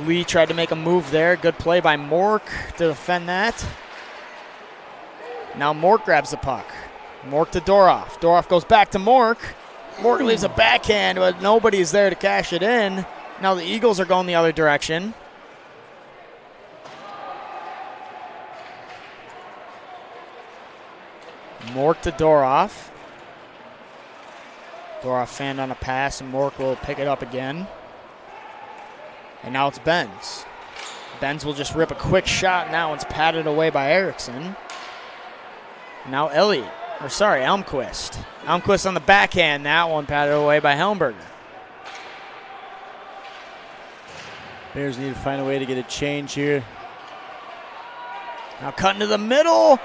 Lee tried to make a move there. Good play by Mork to defend that. Now Mork grabs the puck. Mork to Doroff. Doroff goes back to Mork. Mork leaves a backhand, but nobody's there to cash it in. Now the Eagles are going the other direction. Mork to Doroff. Doroff fanned on a pass, and Mork will pick it up again. And now it's Benz. Benz will just rip a quick shot. Now it's patted away by Erickson. Now Elmquist. Elmquist on the backhand. That one patted away by Helmberger. Bears need to find a way to get a change here. Now cutting to the middle.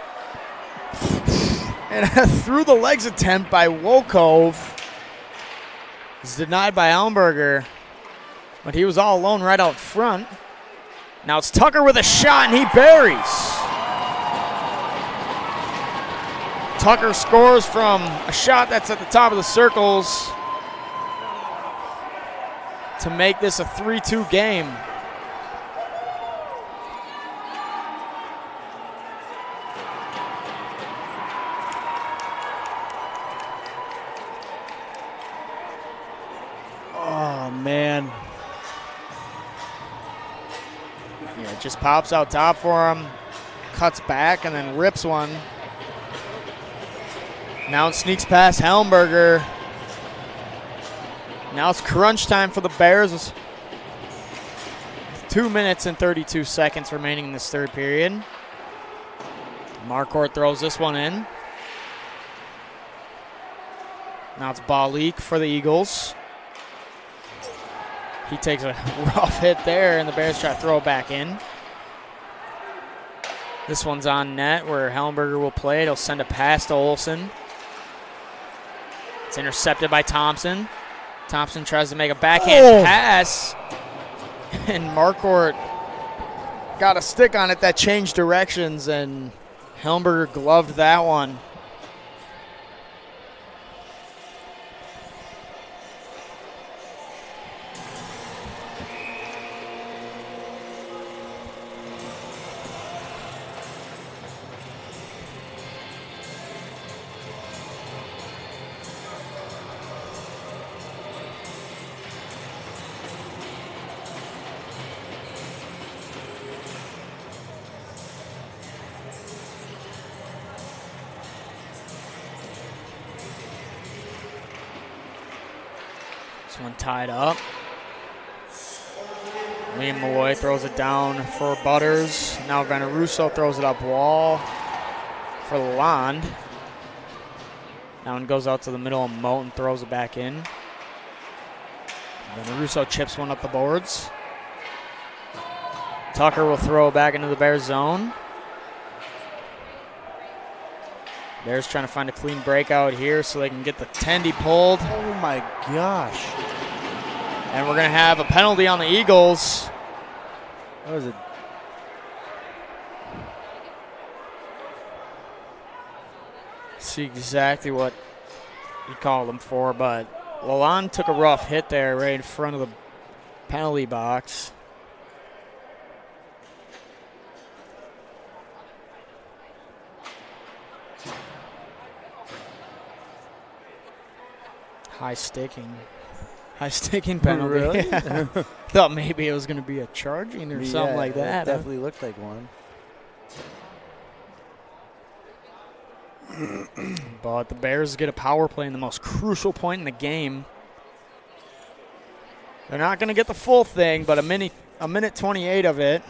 And a through the legs attempt by Wolkov is denied by Helmberger. But he was all alone right out front. Now it's Tucker with a shot, and he buries. Tucker scores from a shot that's at the top of the circles to make this a 3-2 game. Oh, man. Yeah, it just pops out top for him, cuts back, and then rips one. Now it sneaks past Helmberger. Now it's crunch time for the Bears. 2 minutes and 32 seconds remaining in this third period. Marquardt throws this one in. Now it's Balik for the Eagles. He takes a rough hit there, and the Bears try to throw it back in. This one's on net where Helmberger will play it. He'll send a pass to Olsen. It's intercepted by Thompson. Thompson tries to make a backhand pass, and Marquardt got a stick on it that changed directions, and Helmberger gloved that one. This one tied up. Liam Malloy throws it down for Butters. Now Veneruso throws it up wall for Lalonde. That one goes out to the middle, and Moten throws it back in. Veneruso chips one up the boards. Tucker will throw it back into the Bears zone. Bears trying to find a clean breakout here so they can get the tendy pulled. Oh, my gosh. And we're going to have a penalty on the Eagles. That was a... See exactly what he called him for, but Lalonde took a rough hit there right in front of the penalty box. High sticking penalty. Really? Yeah. Thought maybe it was going to be a charging or something like that. It definitely looked like one. But the Bears get a power play in the most crucial point in the game. They're not going to get the full thing, but a minute 28 of it.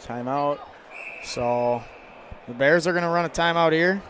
Timeout. So the Bears are going to run a timeout here.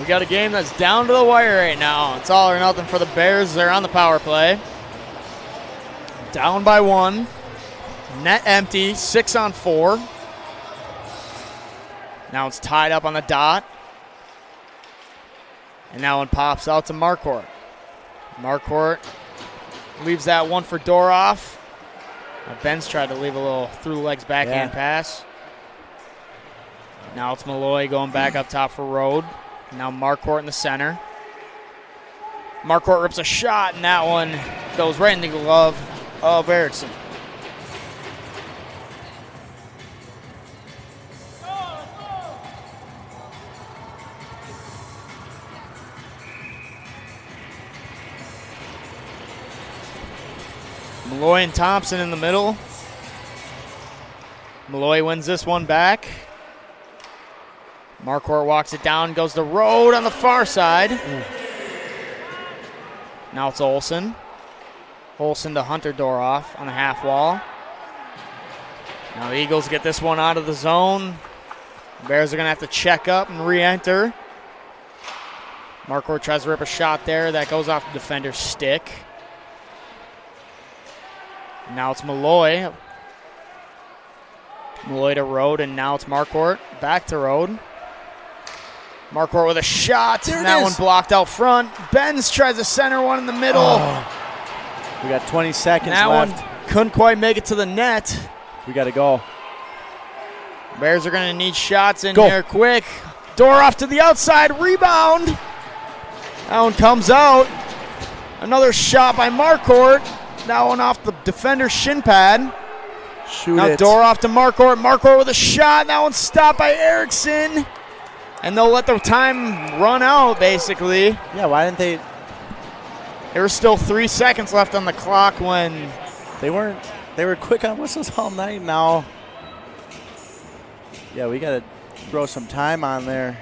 We got a game that's down to the wire right now. It's all or nothing for the Bears. They're on the power play. Down by 1. Net empty, 6 on 4. Now it's tied up on the dot. And that one pops out to Marquardt. Marquardt leaves that one for Doroff. Ben's tried to leave a little through legs backhand pass. Now it's Malloy going back up top for Rode. Now Marquardt in the center. Marquardt rips a shot, and that one goes right in the glove of Erickson. Malloy and Thompson in the middle. Malloy wins this one back. Marquardt walks it down, goes to Rode on the far side. Now it's Olsen. Olsen to Hunter Doroff on the half wall. Now the Eagles get this one out of the zone. The Bears are going to have to check up and re-enter. Marquardt tries to rip a shot there. That goes off the defender's stick. Now it's Malloy. Malloy to Rode, and now it's Marquardt. Back to Rode. Marquardt with a shot. And that one blocked out front. Benz tries to center one in the middle. Oh. We got 20 seconds that left. One couldn't quite make it to the net. We got to go. Bears are going to need shots in here quick. Doroff to the outside. Rebound. That one comes out. Another shot by Marquardt. That one off the defender's shin pad. Shoot now it. Doroff to Marquardt. Marquardt with a shot. That one stopped by Erickson. And they'll let the time run out, basically. Yeah, why didn't they? There was still 3 seconds left on the clock when they weren't. They were quick on whistles all night now. Yeah, we got to throw some time on there.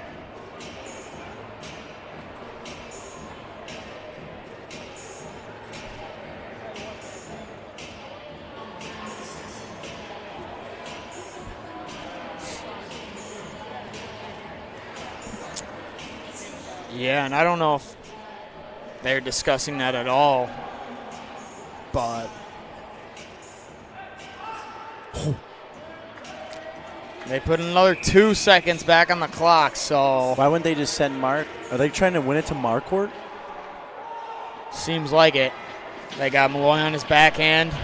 Yeah, and I don't know if they're discussing that at all, but they put another 2 seconds back on the clock, so. Why wouldn't they just send Mark? Are they trying to win it to Marquardt? Seems like it. They got Malloy on his backhand.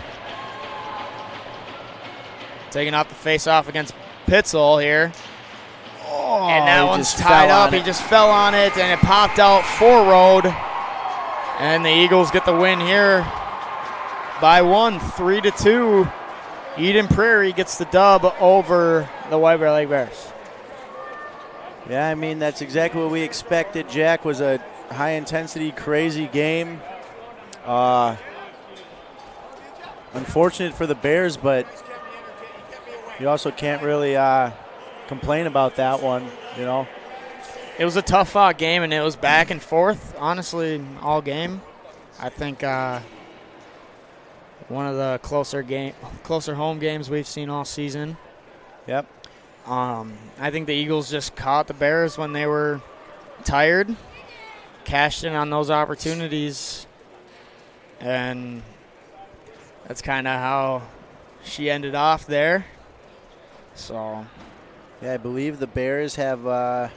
Taking out the face-off against Pitzel here. Oh, and that one's tied up. He just fell on it, and it popped out for Rode. And the Eagles get the win here by 1, 3-2. Eden Prairie gets the dub over the White Bear Lake Bears. Yeah, I mean, that's exactly what we expected. Jack was a high-intensity, crazy game. Unfortunate for the Bears, but you also can't really complain about that one, you know. It was a tough-fought game, and it was back and forth, honestly, all game. I think one of the closer home games we've seen all season. Yep. I think the Eagles just caught the Bears when they were tired, cashed in on those opportunities, and that's kind of how she ended off there. So. Yeah, I believe the Bears have a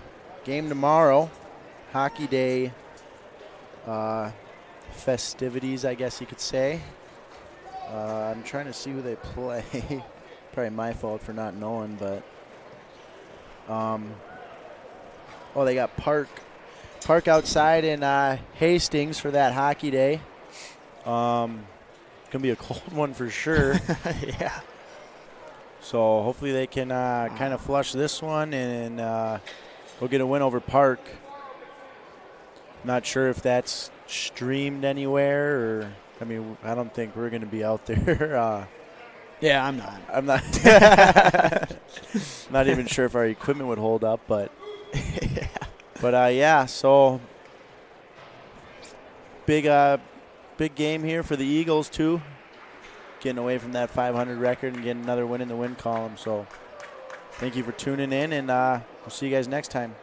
game tomorrow, Hockey Day festivities, I guess you could say. I'm trying to see who they play. Probably my fault for not knowing, but they got Park outside in Hastings for that Hockey Day. Gonna be a cold one for sure. Yeah. So hopefully they can kind of flush this one and we'll get a win over Park. Not sure if that's streamed anywhere or, I mean, I don't think we're going to be out there. Yeah, I'm not. I'm not. Not even sure if our equipment would hold up, but Yeah. But yeah, so big game here for the Eagles too. Getting away from that 500 record and getting another win in the win column. So thank you for tuning in, and we'll see you guys next time.